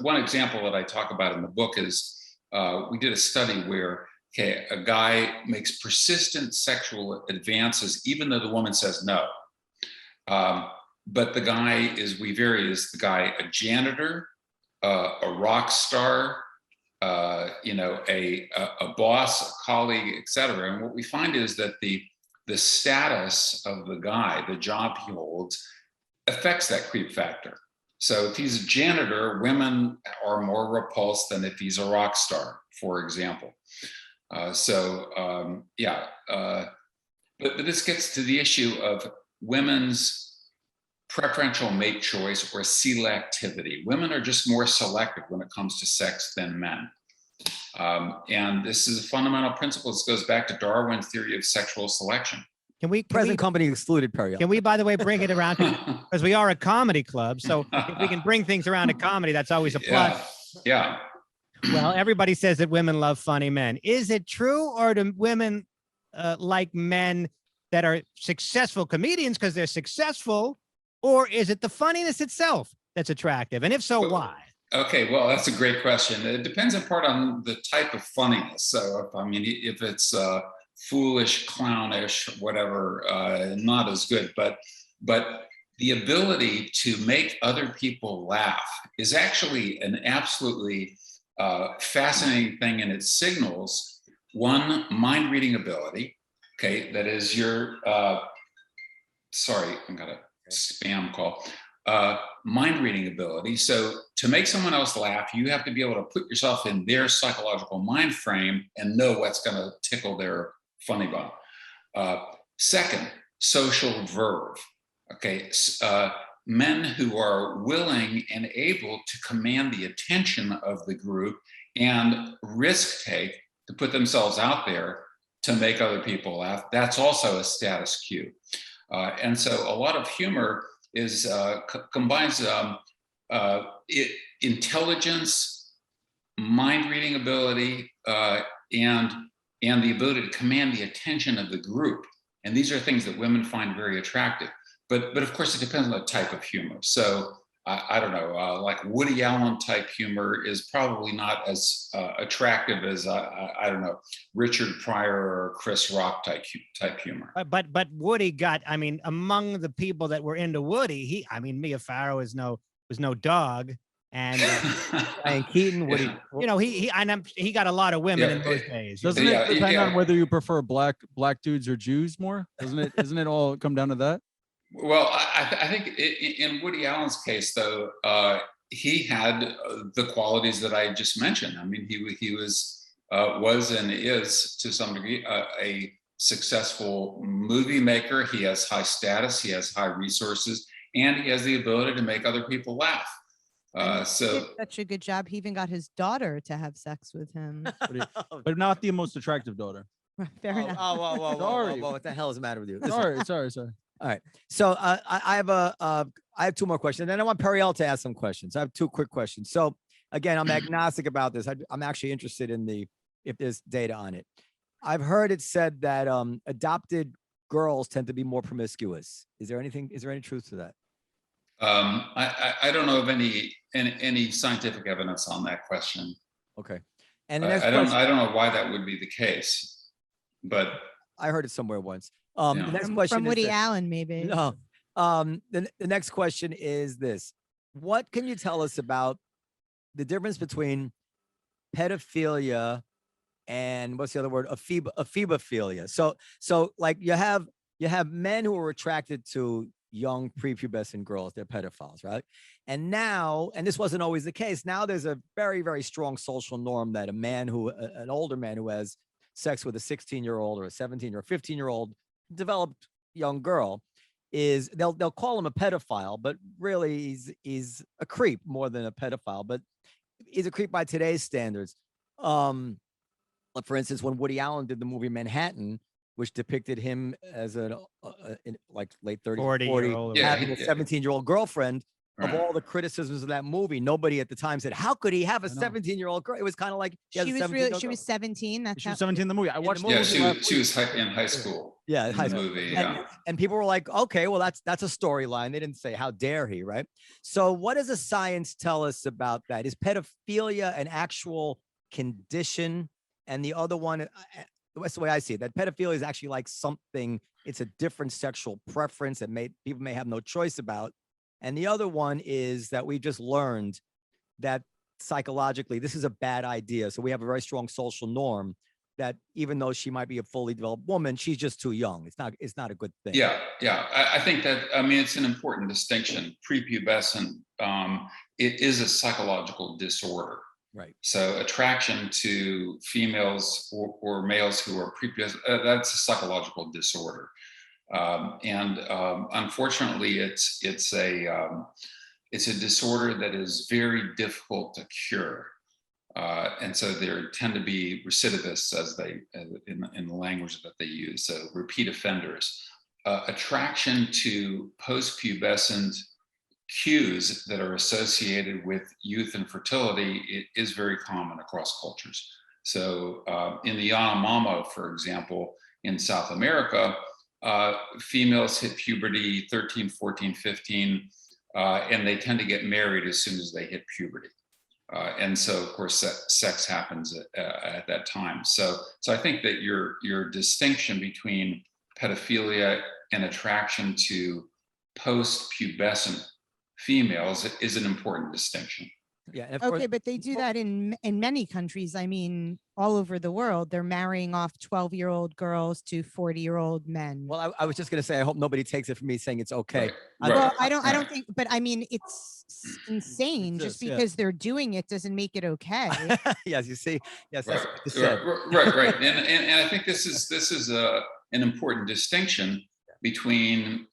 one example that I talk about in the book is we did a study where a guy makes persistent sexual advances even though the woman says no. But the guy is the guy a janitor, a rock star, a boss, a colleague, etc. And what we find is that the status of the guy, the job he holds, affects that creep factor. So if he's a janitor, women are more repulsed than if he's a rock star, for example. But this gets to the issue of women's preferential mate choice or selectivity. Women are just more selective when it comes to sex than men. And this is a fundamental principle. This goes back to Darwin's theory of sexual selection. Present company excluded, Periel. Can we, by the way, bring it around? Because we are a comedy club. So if we can bring things around to comedy, that's always a plus. Yeah. Well, everybody says that women love funny men. Is it true, or do women like men that are successful comedians because they're successful, or is it the funniness itself that's attractive? And if so, why? Okay, well, that's a great question. It depends in part on the type of funniness. So, if it's foolish, clownish, whatever, not as good. But the ability to make other people laugh is actually an absolutely fascinating thing, and it signals one, mind reading ability. Okay, that is your sorry, I got a spam call. Mind reading ability. So to make someone else laugh, you have to be able to put yourself in their psychological mind frame and know what's going to tickle their funny bone. Second, social verve. Okay, men who are willing and able to command the attention of the group and risk take to put themselves out there to make other people laugh. That's also a status cue. And so a lot of humor is combines intelligence, mind reading ability, and the ability to command the attention of the group. And these are things that women find very attractive. But of course, it depends on the type of humor. So I don't know, like Woody Allen type humor is probably not as attractive as I don't know, Richard Pryor or Chris Rock type humor. But Woody got, I mean, among the people that were into Woody, Mia Farrow was no dog, and Diane Keaton, Woody, he got a lot of women in those days. Doesn't it depend on whether you prefer black dudes or Jews more? Isn't it all come down to that? Well, I think in Woody Allen's case, though, he had the qualities that I just mentioned. I mean, he was and is to some degree a successful movie maker. He has high status, he has high resources, and he has the ability to make other people laugh. And he So did such a good job. He even got his daughter to have sex with him. But not the most attractive daughter. Fair enough. Whoa, what the hell is the matter with you? Listen, Sorry. all right. So I have two more questions. Then I want Periel to ask some questions. I have two quick questions. So again, I'm agnostic about this. I'm actually interested in if there's data on it. I've heard it said that adopted girls tend to be more promiscuous. Is there any truth to that? I don't know of any scientific evidence on that question. Okay. And the next I question, don't know why that would be the case, but I heard it somewhere once. Yeah. The next question From is Woody this. Allen, maybe. No. The next question is this. What can you tell us about the difference between pedophilia and what's the other word? Ephebophilia. So like you have men who are attracted to young prepubescent girls, they're pedophiles, right? And now, and this wasn't always the case, now there's a very, very strong social norm that an older man who has sex with a 16-year-old or a 17 or 15-year-old developed young girl they'll call him a pedophile, but really he's a creep more than a pedophile, but he's a creep by today's standards. For instance, when Woody Allen did the movie Manhattan, which depicted him as in like late 30s, 40, having a 17-year-old girlfriend. Of all the criticisms of that movie, nobody at the time said, "How could he have a 17-year-old girl?" It was kind of like she was 17. She was 17 in the movie. I watched. Yeah, she was in high school. Yeah, in the movie. Yeah. And people were like, "Okay, well, that's a storyline." They didn't say, "How dare he?" Right? So, what does the science tell us about that? Is pedophilia an actual condition? And the other one, that's the way I see it. That pedophilia is actually like something. It's a different sexual preference that people may have no choice about. And the other one is that we just learned that psychologically, this is a bad idea. So we have a very strong social norm that even though she might be a fully developed woman, she's just too young. It's not a good thing. Yeah. I think that, it's an important distinction. Prepubescent, it is a psychological disorder. Right. So attraction to females or males who are prepubescent, that's a psychological disorder. Unfortunately, it's a disorder that is very difficult to cure, and so there tend to be recidivists, in the language that they use, so repeat offenders. Attraction to post-pubescent cues that are associated with youth and fertility is very common across cultures. So, in the Yanomamo, for example, in South America. Females hit puberty 13, 14, 15, and they tend to get married as soon as they hit puberty. And so, of course, sex happens at that time. So I think that your distinction between pedophilia and attraction to post-pubescent females is an important distinction. Yeah. Okay, but they do that in many countries. I mean, all over the world, they're marrying off 12-year-old girls to 40-year-old men. Well, I was just going to say, I hope nobody takes it from me saying it's okay. Right. Well, I don't think, but I mean, it's insane. Just because they're doing it doesn't make it okay. Yes, you see. Yes, that's what you Right. said. Right. And I think this is an important distinction between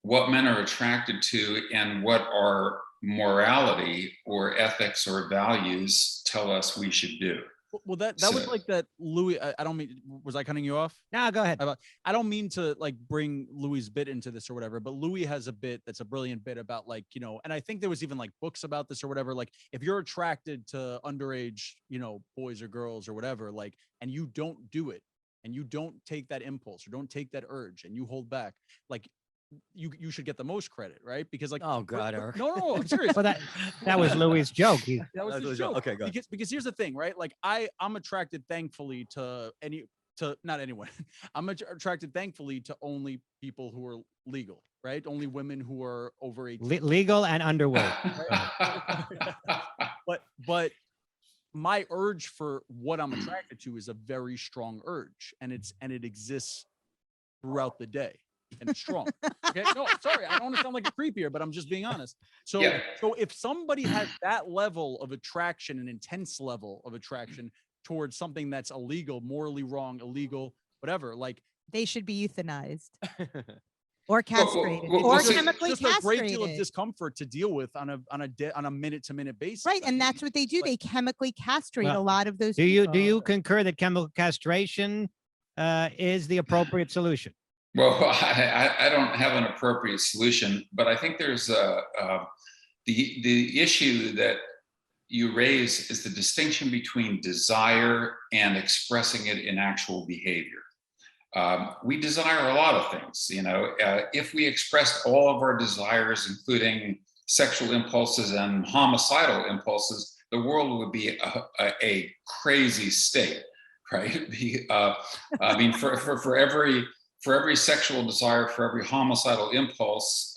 what men are attracted to and what our morality or ethics or values tell us we should do. Well, that was like that Louis. I don't mean. Was I cutting you off? No, go ahead. I don't mean to like bring Louis' bit into this or whatever, but Louis has a bit that's a brilliant bit about like, and I think there was even like books about this or whatever. Like if you're attracted to underage, boys or girls or whatever, like, and you don't do it and you don't take that impulse or don't take that urge and you hold back, like, you should get the most credit, right? Because like, oh god, Eric. No, I'm serious. Well, that was Louis' joke. That was his joke. Okay, go ahead. Because here's the thing, right? Like I'm attracted, thankfully, to not anyone. I'm attracted, thankfully, to only people who are legal, right? Only women who are over 18. Legal and underweight. But my urge for what I'm attracted to is a very strong urge, and it exists throughout the day. And it's strong. Okay. No, sorry. I don't want to sound like a creep here, but I'm just being honest. So if somebody has that level of attraction, an intense level of attraction towards something that's illegal, morally wrong, illegal, whatever, like they should be euthanized. or castrated, well, or so- chemically just castrated. a great deal of discomfort to deal with on a minute-to-minute basis. Right, and that's what they do. They chemically castrate Well, a lot of those. Do you concur that chemical castration is the appropriate solution? Well, I don't have an appropriate solution, but I think there's the issue that you raise is the distinction between desire and expressing it in actual behavior. We desire a lot of things, if we expressed all of our desires, including sexual impulses and homicidal impulses, the world would be a crazy state, right? I mean, for every sexual desire, for every homicidal impulse,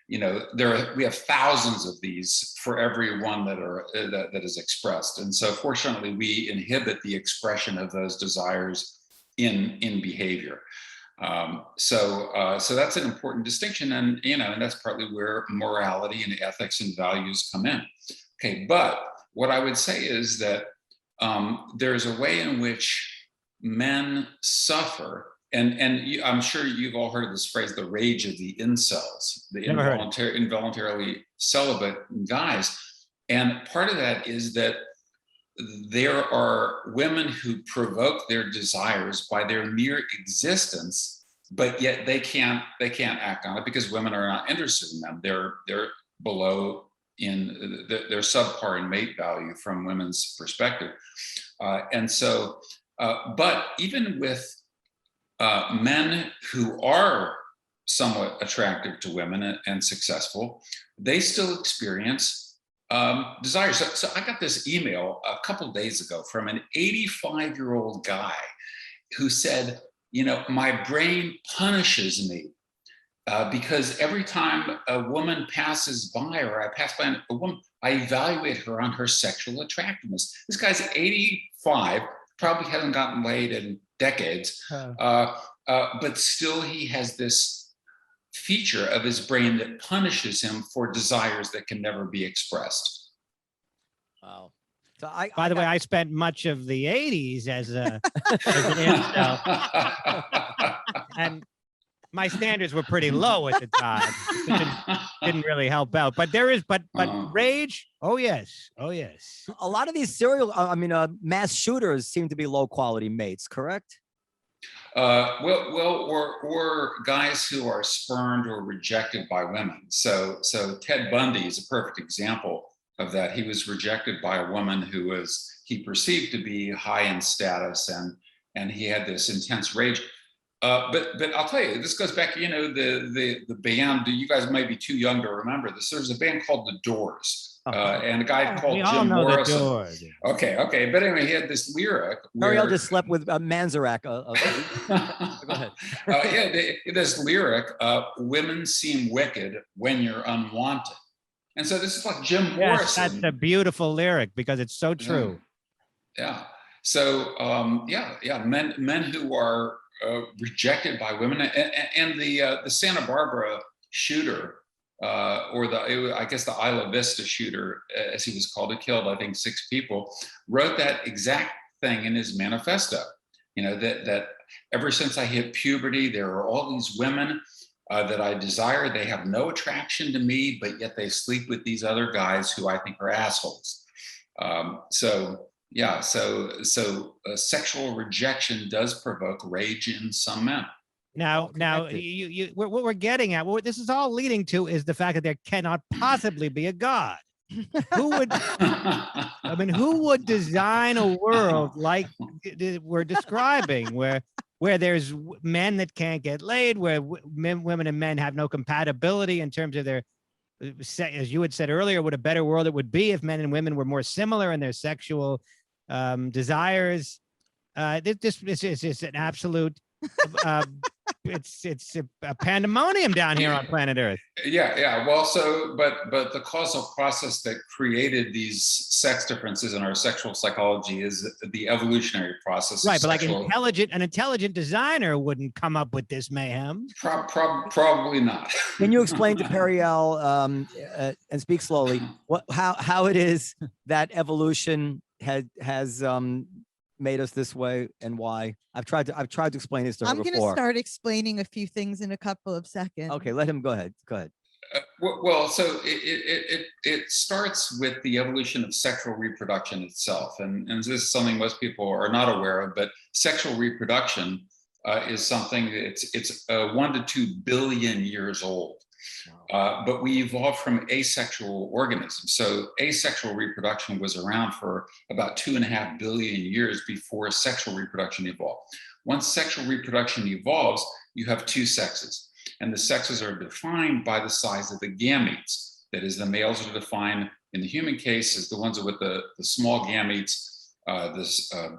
we have thousands of these for every one that is expressed. And so fortunately, we inhibit the expression of those desires in behavior. So that's an important distinction. And, and that's partly where morality and ethics and values come in. Okay, but what I would say is that there's a way in which men suffer. And I'm sure you've all heard of this phrase, the rage of the incels, the involuntarily celibate guys. And part of that is that there are women who provoke their desires by their mere existence, but yet they can't act on it because women are not interested in them. They're below they're subpar in mate value from women's perspective. But even with men who are somewhat attractive to women and successful, they still experience desire. So I got this email a couple of days ago from an 85-year-old guy who said, my brain punishes me because every time a woman passes by or I pass by a woman, I evaluate her on her sexual attractiveness. This guy's 85, probably hasn't gotten laid in decades, but still he has this feature of his brain that punishes him for desires that can never be expressed. Wow. So By the way, I spent much of the 80s as an incel, and my standards were pretty low at the time. It didn't really help out. But there is, but rage. Oh yes, a lot of these mass shooters seem to be low quality mates, correct? Or guys who are spurned or rejected by women. So Ted Bundy is a perfect example of that. He was rejected by a woman who he perceived to be high in status, and he had this intense rage. But I'll tell you, this goes back, the band, you guys may be too young to remember this. There's a band called The Doors. And a guy called Jim Morrison. The Doors. Okay. But anyway, he had this lyric. Periel just slept with Manzarek. Go ahead. This lyric, women seem wicked when you're unwanted. And so this is like Jim Morrison. That's a beautiful lyric because it's so true. Yeah. So, men who are rejected by women, and the Santa Barbara shooter, or I guess the Isla Vista shooter, as he was called, who killed, I think, 6 people, wrote that exact thing in his manifesto. That ever since I hit puberty, there are all these women that I desire. They have no attraction to me, but yet they sleep with these other guys who I think are assholes. So sexual rejection does provoke rage in some men. Now, what we're getting at, what this is all leading to, is the fact that there cannot possibly be a God. Who would design a world like we're describing, where there's men that can't get laid, where women and men have no compatibility in terms of their, as you had said earlier, what a better world it would be if men and women were more similar in their sexual desires. This is an absolute it's a pandemonium down here on planet Earth. Yeah. Well, but the causal process that created these sex differences in our sexual psychology is the evolutionary process. Right, but like an intelligent designer wouldn't come up with this mayhem. Probably not. Can you explain to Periel and speak slowly how it is that evolution has made us this way and why? I've tried to explain this to her I'm going to before. start explaining a few things in a couple of seconds. Okay, let him go ahead. Go ahead. Well, so it starts with the evolution of sexual reproduction itself, and this is something most people are not aware of. But sexual reproduction is something it's 1 to 2 billion years old. But we evolved from asexual organisms. So asexual reproduction was around for about 2.5 billion years before sexual reproduction evolved. Once sexual reproduction evolves, you have two sexes. And the sexes are defined by the size of the gametes. That is, the males are defined in the human case as the ones with the small gametes,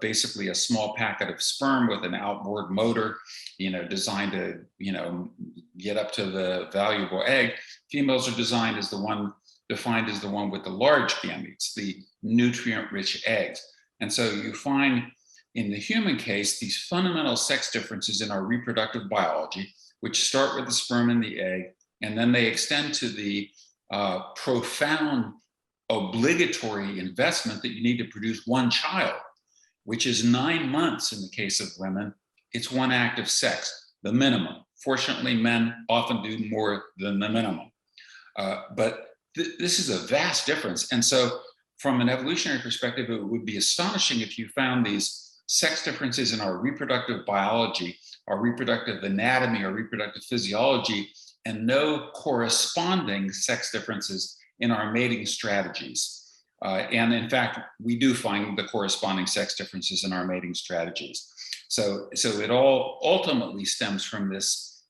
basically a small packet of sperm with an outboard motor, designed to, get up to the valuable egg. Females are defined as the one with the large gametes, the nutrient-rich eggs. And so you find in the human case, these fundamental sex differences in our reproductive biology, which start with the sperm and the egg, and then they extend to the profound obligatory investment that you need to produce one child, which is 9 months in the case of women. It's one act of sex, the minimum. Fortunately, men often do more than the minimum. But this is a vast difference. And so from an evolutionary perspective, it would be astonishing if you found these sex differences in our reproductive biology, our reproductive anatomy, our reproductive physiology, and no corresponding sex differences in our mating strategies. And in fact, we do find the corresponding sex differences in our mating strategies. So it all ultimately stems from this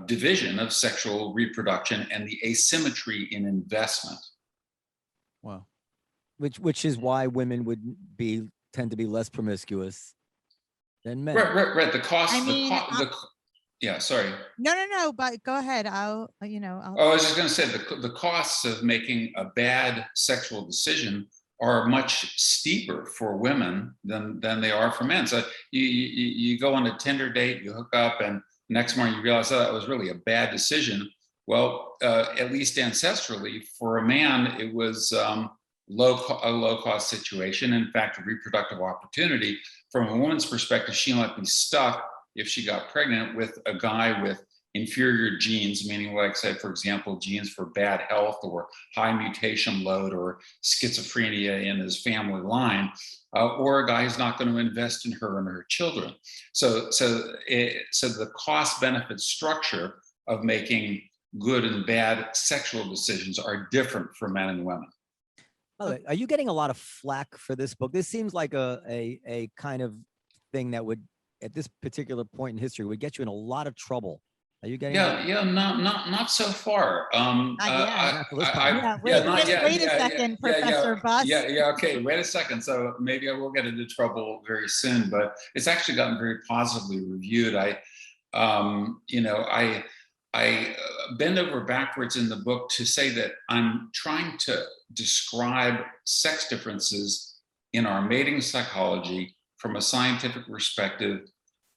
division of sexual reproduction and the asymmetry in investment. Wow. Which is why women would tend to be less promiscuous than men. Right. The cost. Yeah, sorry. No, but go ahead. I'll. I was just going to say the costs of making a bad sexual decision are much steeper for women than they are for men. So you go on a Tinder date, you hook up, and next morning you realize, oh, that was really a bad decision. Well, at least ancestrally, for a man, it was a low cost situation. In fact, a reproductive opportunity. From a woman's perspective, she might be stuck if she got pregnant with a guy with inferior genes, meaning, like I said, for example, genes for bad health or high mutation load or schizophrenia in his family line, or a guy who's not going to invest in her and her children. So the cost-benefit structure of making good and bad sexual decisions are different for men and women. Are you getting a lot of flack for this book? This seems like a kind of thing that would, at this particular point in history, would get you in a lot of trouble. Are you getting? Not so far. Wait a second, Professor Buss. Okay, wait a second. So maybe I will get into trouble very soon, but it's actually gotten very positively reviewed. I bend over backwards in the book to say that I'm trying to describe sex differences in our mating psychology from a scientific perspective,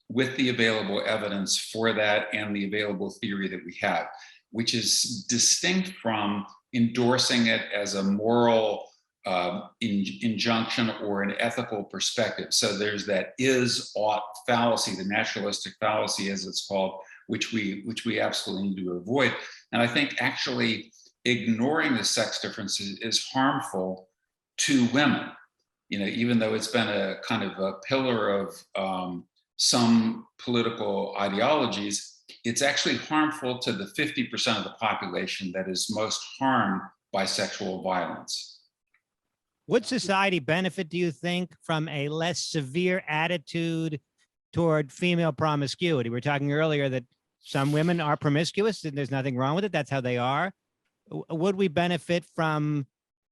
with the available evidence for that and the available theory that we have, which is distinct from endorsing it as a moral injunction or an ethical perspective. So there's that is-ought fallacy, the naturalistic fallacy, as it's called, which we absolutely need to avoid. And I think actually ignoring the sex differences is harmful to women. Even though it's been a kind of a pillar of some political ideologies, it's actually harmful to the 50% of the population that is most harmed by sexual violence. Would society benefit, do you think, from a less severe attitude toward female promiscuity? We were talking earlier that some women are promiscuous and there's nothing wrong with it. That's how they are. Would we benefit from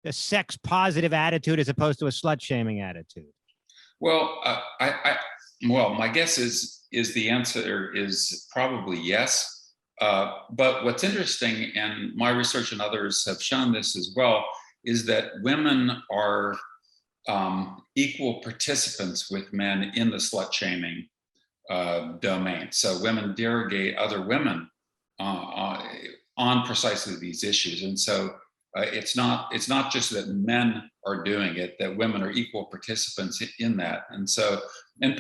a sex positive attitude as opposed to a slut shaming attitude? Well, Well, my guess is the answer is probably yes. But what's interesting, and my research and others have shown this as well, is that women are equal participants with men in the slut shaming domain. So women derogate other women on precisely these issues. And so it's not just that men are doing it, that women are equal participants in that. And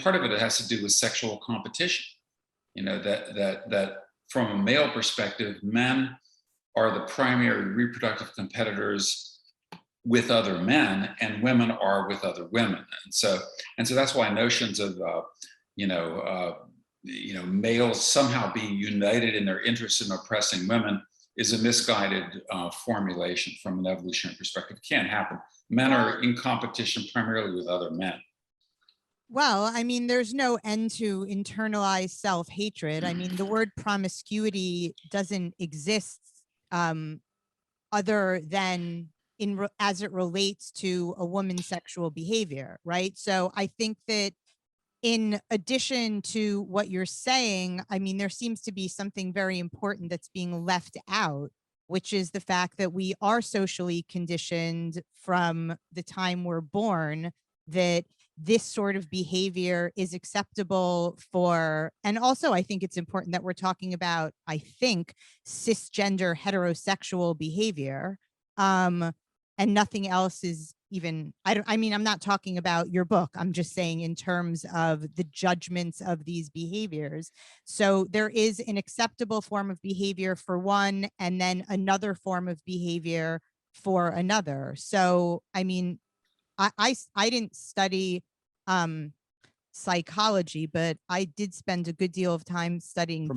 part of it has to do with sexual competition. That from a male perspective, men are the primary reproductive competitors with other men, and women are with other women. And so that's why notions of males somehow being united in their interest in oppressing women is a misguided formulation from an evolutionary perspective. It can't happen. Men are in competition primarily with other men. Well, I mean, there's no end to internalized self-hatred. I mean, the word promiscuity doesn't exist other than as it relates to a woman's sexual behavior, right? So I think that in addition to what you're saying, I mean, there seems to be something very important that's being left out, which is the fact that we are socially conditioned from the time we're born that this sort of behavior is acceptable for, and also I think it's important that we're talking about, I think, cisgender heterosexual behavior, and nothing else is even, I'm not talking about your book. I'm just saying in terms of the judgments of these behaviors. So there is an acceptable form of behavior for one, and then another form of behavior for another. So, I mean, I didn't study psychology, but I did spend a good deal of time studying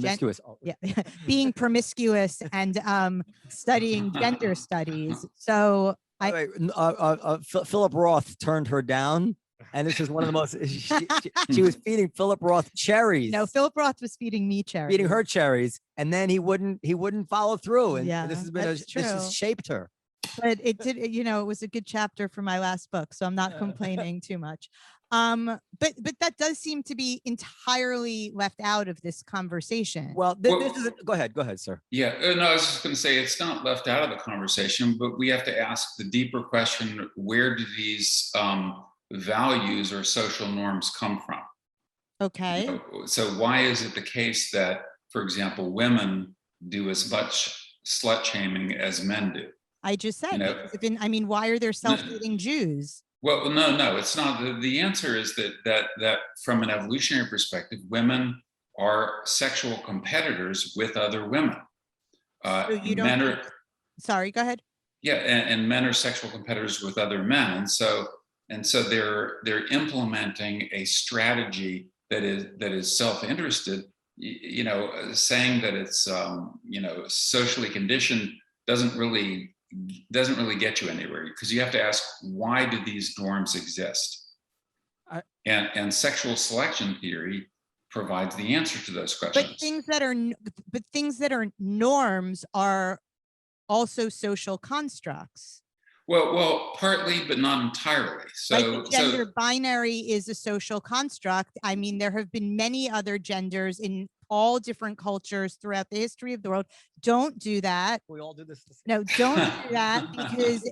being promiscuous and feeding gender studies. So Philip Roth turned her down, and this is one of the most. She was feeding Philip Roth cherries. No, Philip Roth was feeding me cherries. Feeding her cherries, and then he wouldn't follow through. And yeah, this has shaped her. But it did, it was a good chapter for my last book, so I'm not complaining too much. But that does seem to be entirely left out of this conversation. Well, this is go ahead, sir. Yeah, no, I was just going to say it's not left out of the conversation, but we have to ask the deeper question: where do these values or social norms come from? Okay. So why is it the case that, for example, women do as much slut shaming as men do? I just said, why are there self-hating Jews? Well, no, it's not. The answer is that from an evolutionary perspective, women are sexual competitors with other women. So you don't sorry, go ahead. Yeah, and men are sexual competitors with other men, and so they're implementing a strategy that is self-interested. Saying that it's socially conditioned doesn't really get you anywhere, because you have to ask, why do these norms exist? And sexual selection theory provides the answer to those questions. But things that are norms are also social constructs. Well, partly, but not entirely. So, like the gender binary is a social construct. I mean, there have been many other genders in all different cultures throughout the history of the world. Don't do that. We all do this. No, don't do that, because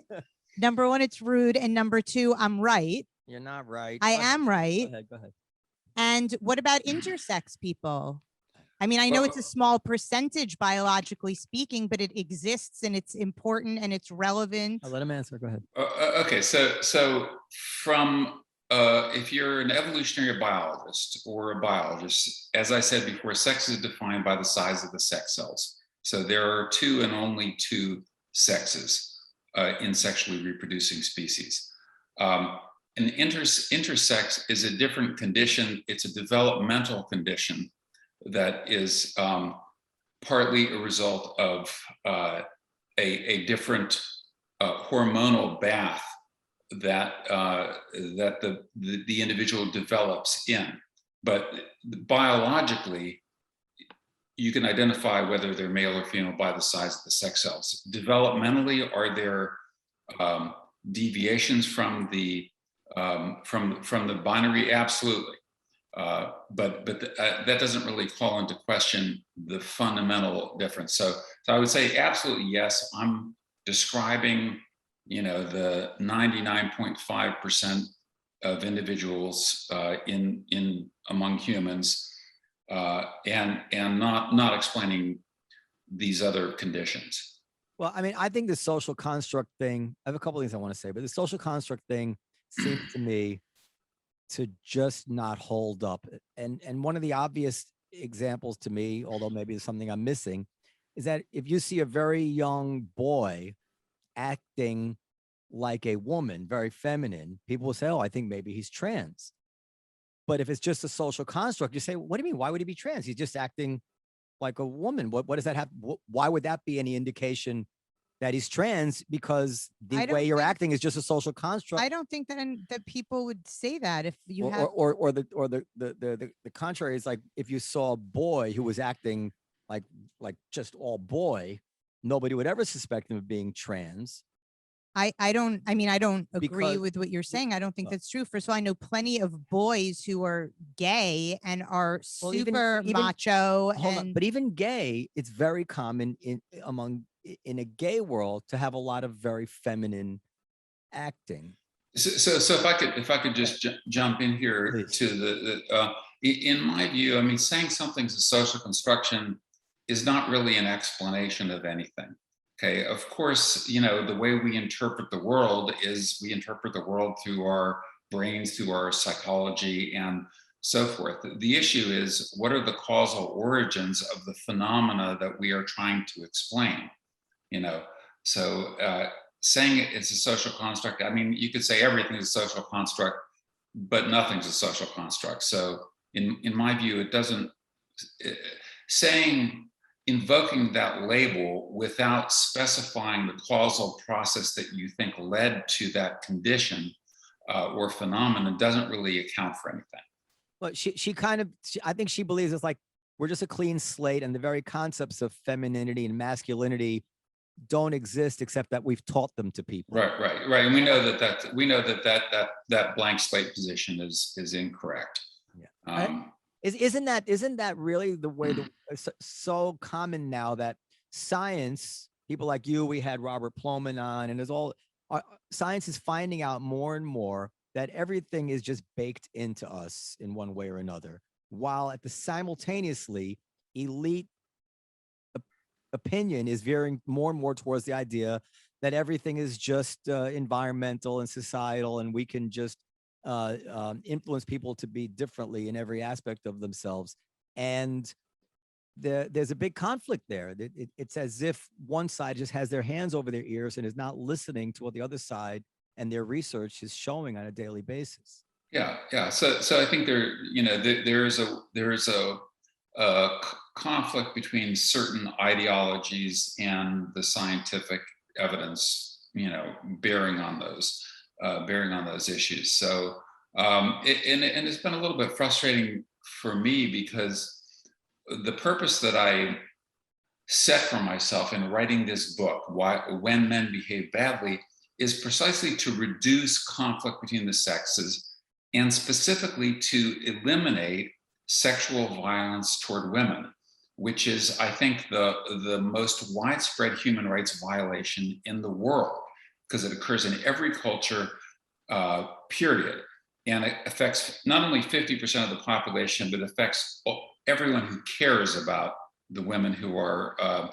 number one, it's rude, and number two, I'm right. You're not right. I am right. Go ahead. And what about intersex people? I mean, I know it's a small percentage biologically speaking, but it exists and it's important and it's relevant. I'll let him answer. Go ahead. Okay, so from if you're an evolutionary biologist or a biologist, as I said before, sex is defined by the size of the sex cells. So there are two and only two sexes in sexually reproducing species. An intersex is a different condition. It's a developmental condition that is partly a result of a different hormonal bath that the individual develops in. But biologically, you can identify whether they're male or female by the size of the sex cells. Developmentally, are there deviations from the binary? Absolutely. But that doesn't really call into question the fundamental difference. So I would say absolutely yes. I'm describing, the 99.5% of individuals in among humans, and not explaining these other conditions. Well, I mean, I think the social construct thing, I have a couple of things I want to say, but the social construct thing seems to me to just not hold up. And one of the obvious examples to me, although maybe it's something I'm missing, is that if you see a very young boy acting like a woman, very feminine, people will say, oh, I think maybe he's trans. But if it's just a social construct, you say, what do you mean? Why would he be trans? He's just acting like a woman. What does that have? Why would that be any indication that he's trans? Because the way you're acting is just a social construct. I don't think that people would say that if you or the contrary is like if you saw a boy who was acting like just all boy, nobody would ever suspect him of being trans. I don't agree with what you're saying. I don't think that's true. First of all, I know plenty of boys who are gay and are super macho. But even gay, it's very common in a gay world to have a lot of very feminine acting. So if I could just jump in here. Please. To in my view, I mean, saying something's a social construction is not really an explanation of anything. Okay, of course, the way we interpret the world is we interpret the world through our brains, through our psychology, and so forth. The issue is, what are the causal origins of the phenomena that we are trying to explain? So saying it's a social construct, I mean, you could say everything is a social construct, but nothing's a social construct. So in my view, it doesn't, invoking that label without specifying the causal process that you think led to that condition or phenomenon doesn't really account for anything. Well, I think she believes it's like we're just a clean slate, and the very concepts of femininity and masculinity don't exist except that we've taught them to people. Right. And we know that blank slate position is incorrect. Yeah. Isn't that really the way so common now that science, people like you, we had Robert Plomin on, and science is finding out more and more that everything is just baked into us in one way or another, while at the simultaneously elite opinion is veering more and more towards the idea that everything is just environmental and societal, and we can just influence people to be differently in every aspect of themselves. And there's a big conflict there. It's as if one side just has their hands over their ears and is not listening to what the other side and their research is showing on a daily basis. Yeah. So I think there is a conflict between certain ideologies and the scientific evidence, bearing on those issues. So it's been a little bit frustrating for me because the purpose that I set for myself in writing this book, When Men Behave Badly, is precisely to reduce conflict between the sexes and specifically to eliminate sexual violence toward women, which is, I think, the most widespread human rights violation in the world, because it occurs in every culture, period. And it affects not only 50% of the population, but affects everyone who cares about the women who are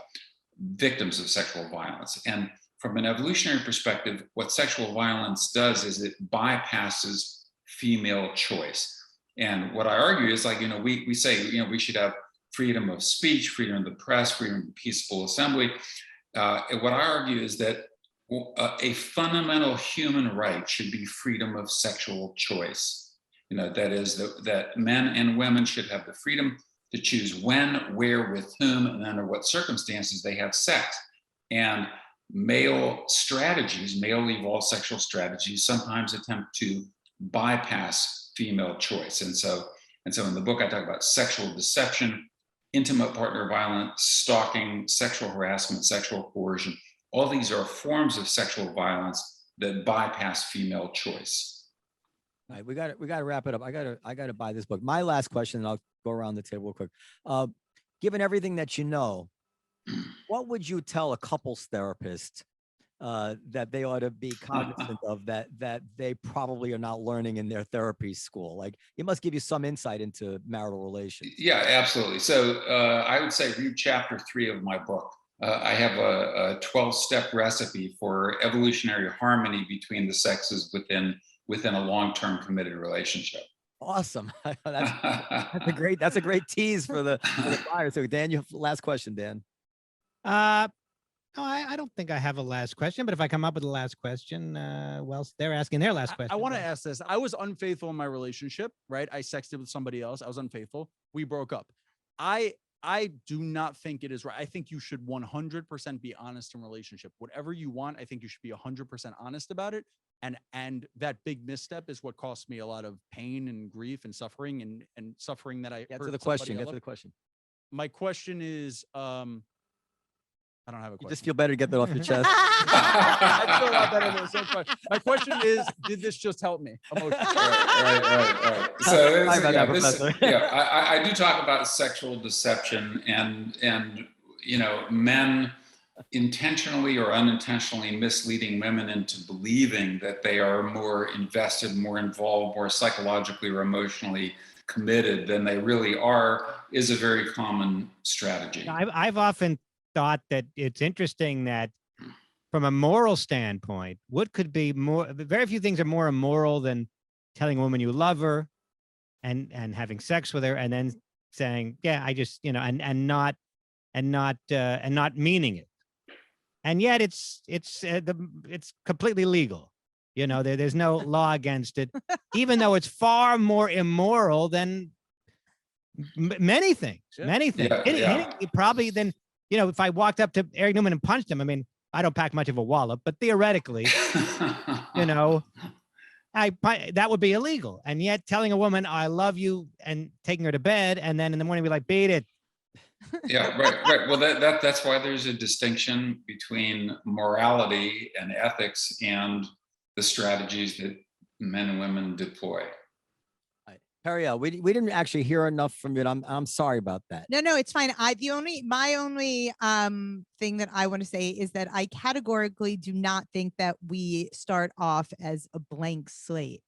victims of sexual violence. And from an evolutionary perspective, what sexual violence does is it bypasses female choice. And what I argue is, like, we say, we should have freedom of speech, freedom of the press, freedom of peaceful assembly. And what I argue is that a fundamental human right should be freedom of sexual choice. That is that men and women should have the freedom to choose when, where, with whom, and under what circumstances they have sex. And male evolved sexual strategies sometimes attempt to bypass female choice. And so in the book, I talk about sexual deception, intimate partner violence, stalking, sexual harassment, sexual coercion. All these are forms of sexual violence that bypass female choice. All right, we got to wrap it up. I got to buy this book. My last question, and I'll go around the table real quick. Given everything that you know, what would you tell a couples therapist that they ought to be cognizant of that they probably are not learning in their therapy school? Like, it must give you some insight into marital relations. Yeah, absolutely. So I would say read chapter 3 of my book. I have a 12-step recipe for evolutionary harmony between the sexes within a long-term committed relationship. Awesome. That's a great tease for the buyer. So Dan, you have the last question, Dan. No, I don't think I have a last question, but if I come up with a last question, well, they're asking their last question. I want to ask this. I was unfaithful in my relationship, right? I sexted with somebody else. I was unfaithful. We broke up. I do not think it is right. I think you should 100% be honest in relationship. Whatever you want, I think you should be 100% honest about it. And that big misstep is what cost me a lot of pain and grief and suffering and suffering that I Get to the question. My question is, I don't have a question. You just feel better to get that off your chest. I feel a lot better than the same question. My question is, did this just help me emotionally? Right. So I do talk about sexual deception and men intentionally or unintentionally misleading women into believing that they are more invested, more involved, more psychologically or emotionally committed than they really are is a very common strategy. I've often thought that it's interesting that from a moral standpoint, what could be more, very few things are more immoral than telling a woman you love her and having sex with her and then saying, yeah, I just, and not meaning it. And yet it's completely legal. There's no law against it, even though it's far more immoral than many things. Probably than, if I walked up to Eric Neumann and punched him, I mean, I don't pack much of a wallop, but theoretically, that would be illegal. And yet telling a woman, I love you and taking her to bed, and then in the morning be like, beat it. Yeah, right. Well, that's why there's a distinction between morality and ethics and the strategies that men and women deploy. Periel, we didn't actually hear enough from you. I'm sorry about that. No, it's fine. My only thing that I want to say is that I categorically do not think that we start off as a blank slate.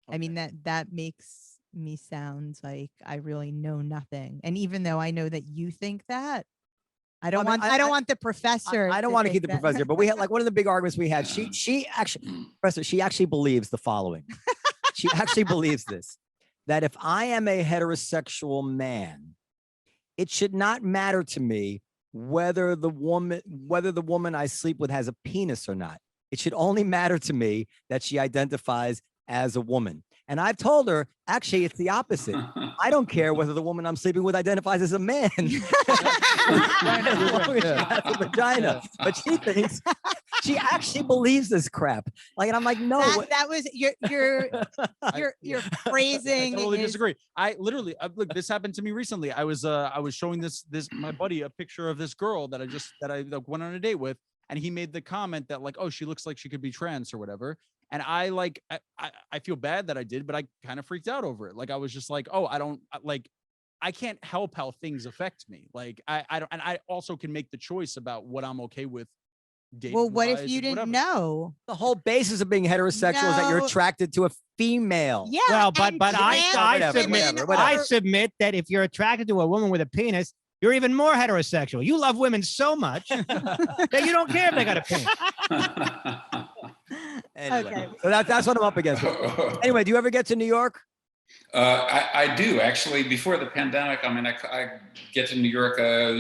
Okay. I mean, that makes me sound like I really know nothing. And even though I know that you think that, I don't want the professor. I don't want to keep the professor, but we had, like, one of the big arguments we had. She actually believes the following. She actually believes this, that if I am a heterosexual man, it should not matter to me whether the woman I sleep with has a penis or not. It should only matter to me that she identifies as a woman. And I've told her, actually, it's the opposite. I don't care whether the woman I'm sleeping with identifies as a man. As long as she has a vagina. But she thinks, she actually believes this crap. Like, and I'm like, no. That was your phrasing. I totally disagree. I literally, look, this happened to me recently. I was showing this my buddy a picture of this girl that I went on a date with, and he made the comment that, like, oh, she looks like she could be trans or whatever. And I feel bad that I did, but I kind of freaked out over it. Like, I was just like, oh, I can't help how things affect me. Like, I don't, and I also can make the choice about what I'm okay with dating. Well, what if you didn't know? The whole basis of being heterosexual is that you're attracted to a female. Yeah. Well, but I submit that if you're attracted to a woman with a penis, you're even more heterosexual. You love women so much that you don't care if they got a penis. Anyway, okay. So that's what I'm up against. Anyway, do you ever get to New York? I do, actually. Before the pandemic, I mean, I get to New York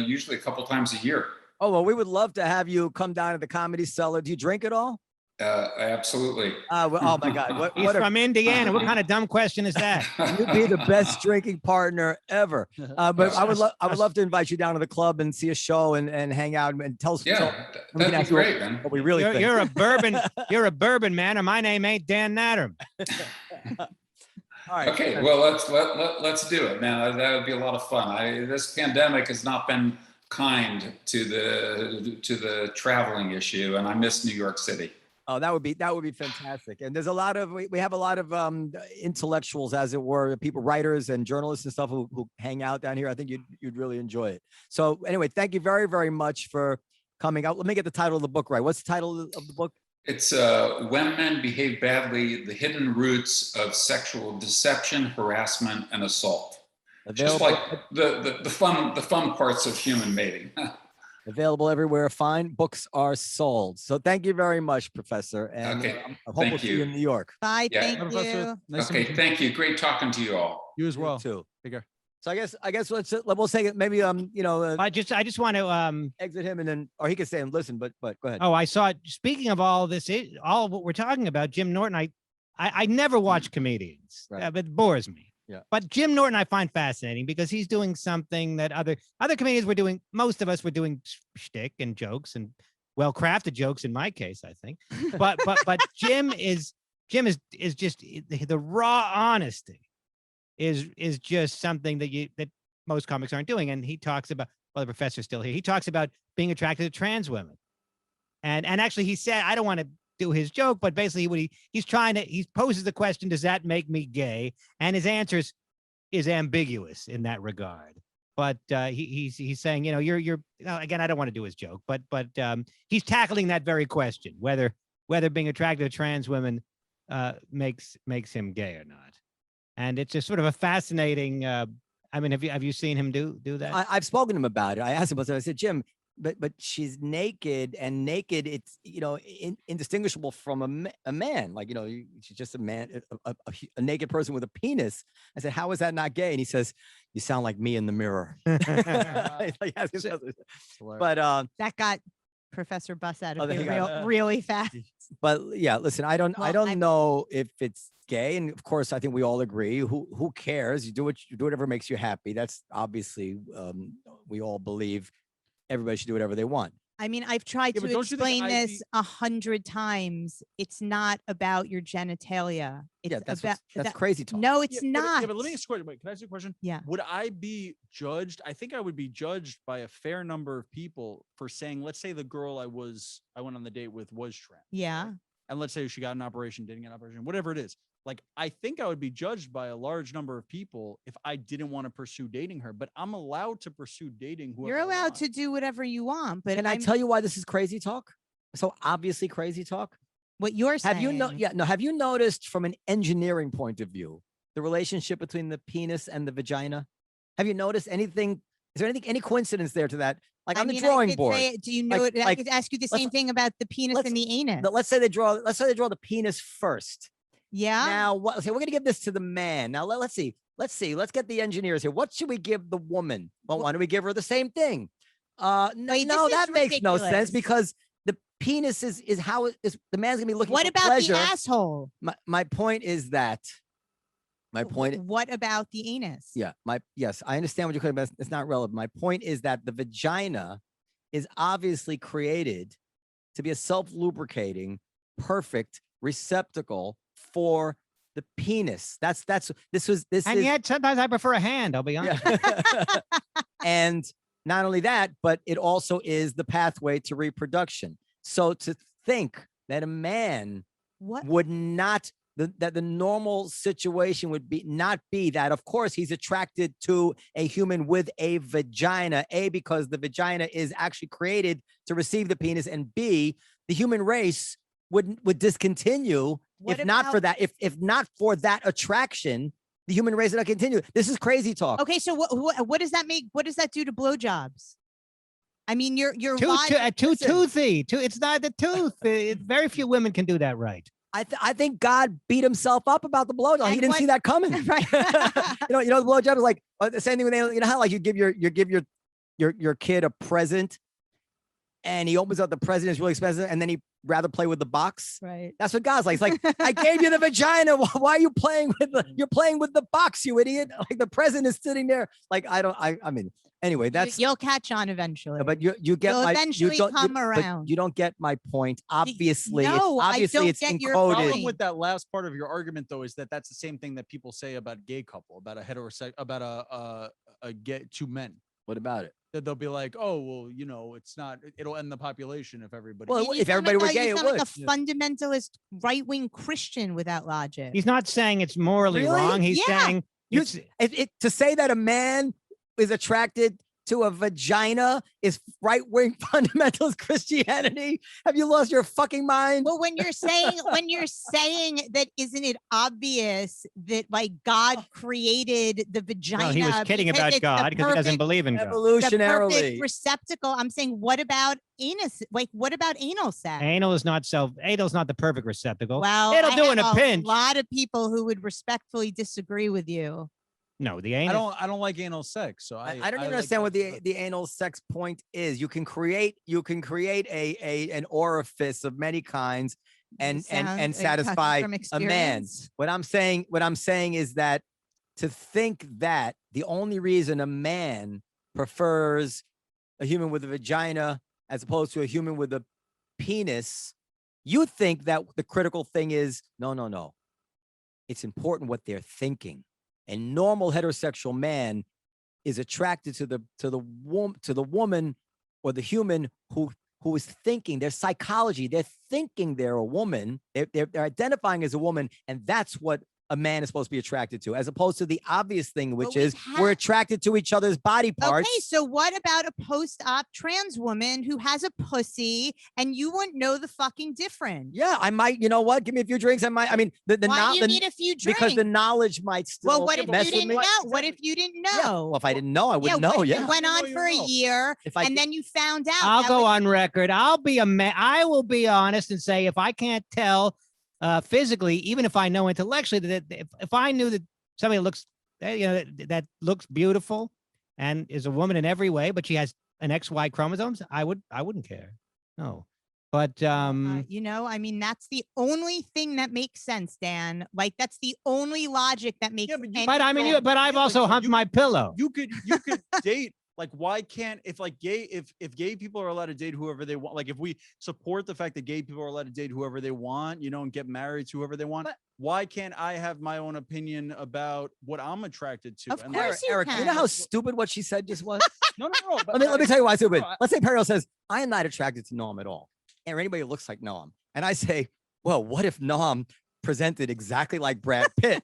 usually a couple times a year. Oh, well, we would love to have you come down to the Comedy Cellar. Do you drink at all? Absolutely. Oh my God! He's from Indiana. What kind of dumb question is that? You'd be the best drinking partner ever. But I would love to invite you down to the club and see a show and hang out and tell us. Yeah, that'd be great, man. What we really think. You're a bourbon man, and my name ain't Dan Naturman. All right. Okay. Well, let's do it, man. That would be a lot of fun. This pandemic has not been kind to the traveling issue, and I miss New York City. Oh, that would be fantastic. And there's a lot of, we have a lot of intellectuals, as it were, people, writers and journalists and stuff who hang out down here. I think you'd really enjoy it. So anyway, thank you very, very much for coming out. Let me get the title of the book right. What's the title of the book? It's When Men Behave Badly, The Hidden Roots of Sexual Deception, Harassment, and Assault. Just like the fun parts of human mating. Available everywhere fine books are sold. So thank you very much, Professor. And Okay, I hope we'll see you in New York. Bye. Yeah. Thank Professor, you. nice to Okay, meet you. thank you. Great talking to you all. You as well. Too. Take care. So I guess we'll say it. Maybe I just want to exit him and then, or he can stay and listen. But go ahead. Oh, I saw it. Speaking of all this, all what we're talking about, Jim Norton. I never watch comedians, Right. but it bores me. Yeah. But Jim Norton, I find fascinating because he's doing something that other comedians were doing. Most of us were doing shtick and jokes and well-crafted jokes in my case, I think. But Jim is just the raw honesty is just something that most comics aren't doing. And he talks about, well, the professor's still here. He talks about being attracted to trans women. And actually he said, I don't want to do his joke, but basically what he poses the question, does that make me gay? And his answer is ambiguous in that regard. But he's saying, you're again, I don't want to do his joke, but he's tackling that very question, whether being attracted to trans women makes him gay or not. And it's just sort of a fascinating. I mean, have you seen him do that? I've spoken to him about it. I asked him about it. I said, Jim, but she's naked, and naked, it's indistinguishable from a man. Like she's just a man, a naked person with a penis. I said, how is that not gay? And he says, you sound like me in the mirror. But That got Professor Buss out of he here really fast. But yeah, listen, I don't know if it's gay, and of course, I think we all agree. Who cares? You do whatever makes you happy. That's obviously we all believe everybody should do whatever they want. I mean, I've tried to explain this 100 times. It's not about your genitalia. It's that's crazy talk. No, it's not. But let me ask you a question. Wait, can I ask you a question? Yeah. Would I be judged? I think I would be judged by a fair number of people for saying, let's say the girl I went on the date with was trans. Yeah. Right? And let's say she got an operation, didn't get an operation, whatever it is. Like, I think I would be judged by a large number of people if I didn't want to pursue dating her, but I'm allowed to pursue dating whoever You're I allowed want. to do whatever you want, but Can I tell you why this is crazy talk? So obviously crazy talk. What you're saying. Have you noticed from an engineering point of view, the relationship between the penis and the vagina? Have you noticed anything? Is there any coincidence there to that? Like on the drawing board. Do you know it? I could ask you the same thing about the penis and the anus. Let's say they draw the penis first. Yeah. Now, we're going to give this to the man. Now, let's see. Let's get the engineers here. What should we give the woman? Well, why don't we give her the same thing? No, that makes no sense because the penis is how the man's going to be looking for pleasure. What about the asshole? My point is that. My point. What about the anus? Yeah. Yes, I understand what you're talking about. It's not relevant. My point is that the vagina is obviously created to be a self-lubricating, perfect receptacle for the penis. Yet sometimes I prefer a hand, I'll be honest. Yeah. And not only that, but it also is the pathway to reproduction. So to think that a man would not, that the normal situation would not be that, of course, he's attracted to a human with a vagina, A, because the vagina is actually created to receive the penis, and B, the human race would discontinue if not for that attraction. The human race would not continue. This is crazy talk. Okay, so what does that make? What does that do to blowjobs? I mean, you're too toothy. It's not the tooth. Very few women can do that right. I think God beat himself up about the blowjob. He didn't see that coming. Right. you know, the blowjob is like the same thing with how like you give your kid a present, and he opens up the present, it's really expensive, and then he rather play with the box. Right. That's what God's like. It's like, I gave you the vagina. Why are you playing with you're playing with the box, you idiot? Like the present is sitting there. Like, I mean, anyway, you'll catch on eventually. But you get you'll my, eventually come around. You don't get my point. Obviously, no, it's I don't it's get your encoded. The problem with that last part of your argument, though, is that that's the same thing that people say about a gay couple, about a heterosexual, about a gay two men. What about it? That they'll be like, oh, well, you know, it's not. It'll end the population if everybody. Well, if everybody were gay, it would. Like a fundamentalist right-wing Christian without logic. He's not saying it's morally wrong. He's saying to say that a man is attracted to a vagina is right-wing fundamentalist Christianity? Have you lost your fucking mind? Well, when you're saying that, isn't it obvious that like God created the vagina? No, he was kidding because about it's the God because he doesn't perfect- believe in God. the Evolutionarily. perfect receptacle. I'm saying, what about anus? Like, what about anal sex? Anal's not the perfect receptacle. Well, it'll I do in have a pinch. A lot of people who would respectfully disagree with you. No, the anus. I don't like anal sex, so I don't even like understand what that, the anal sex point is. You can create an orifice of many kinds and satisfy a man. What I'm saying is that to think that the only reason a man prefers a human with a vagina as opposed to a human with a penis, you think that the critical thing is no. It's important what they're thinking. A normal heterosexual man is attracted to the woman or the human who is thinking. Their psychology, they're thinking they're a woman. They're identifying as a woman, and that's what a man is supposed to be attracted to, as opposed to the obvious thing, which is we're attracted to each other's body parts. Okay, so what about a post-op trans woman who has a pussy and you wouldn't know the fucking difference? Yeah, I might. You know what? Give me a few drinks. I might. I mean, Why do you need a few drinks? Because the knowledge might still. Well, what if mess you with didn't me. know? What if you didn't know? Yeah. Well, if I didn't know, I wouldn't know. Yeah. It went on for a year, and then you found out. I'll go on record. I'll be a man. I will be honest and say if I can't tell physically, even if I know intellectually, that if I knew that somebody looks, that looks beautiful and is a woman in every way, but she has an XY chromosomes, I wouldn't care. No. But I mean, that's the only thing that makes sense, Dan. Like, that's the only logic that makes sense. But I've also humped my pillow. You could date. Like, why can't if gay people are allowed to date whoever they want, like if we support the fact that gay people are allowed to date whoever they want, and get married to whoever they want, why can't I have my own opinion about what I'm attracted to? Of course, Eric, can. you know how stupid what she said just was? No. Let me tell you why it's stupid. Let's say Periel says, I am not attracted to Noam at all, or anybody who looks like Noam. And I say, well, what if Noam presented exactly like Brad Pitt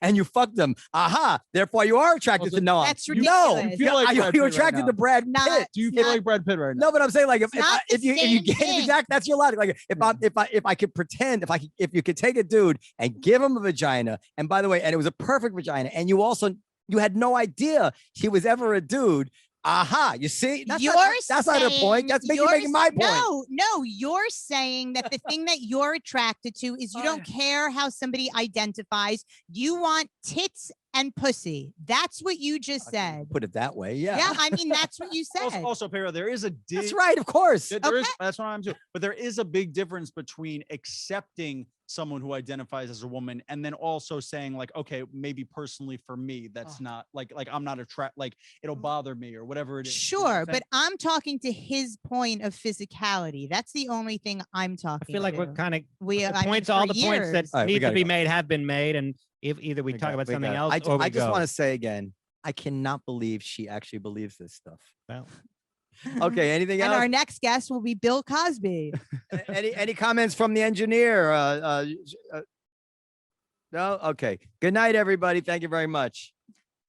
and you fucked him? Aha, therefore you are attracted to Noam. That's ridiculous. You feel like you're attracted to Brad Pitt. Do you feel like Brad Pitt right now? No, but I'm saying, like, if you get exact, that's your logic. Like, if I could pretend, if you could take a dude and give him a vagina, and by the way, and it was a perfect vagina, and you had no idea he was ever a dude. Aha, you see, that's not her point. That's making my point. No, you're saying that the thing that you're attracted to is you don't care how somebody identifies. You want tits and pussy. That's what you just said. Put it that way, yeah. Yeah, I mean, that's what you said. Also, Periel, there is a that's right, of course. That's what I'm doing. But there is a big difference between accepting someone who identifies as a woman and then also saying, like, okay, maybe personally for me, that's not like I'm not like it'll bother me or whatever it is. Sure, but I'm talking to his point of physicality. That's the only thing I'm talking. I feel like to. we're kind of points that need to be made have been made, and if either we talk about something else or we I just want to say again, I cannot believe she actually believes this stuff. Well. Okay, anything else? And our next guest will be Bill Cosby. Any comments from the engineer? No? Okay. Good night, everybody. Thank you very much.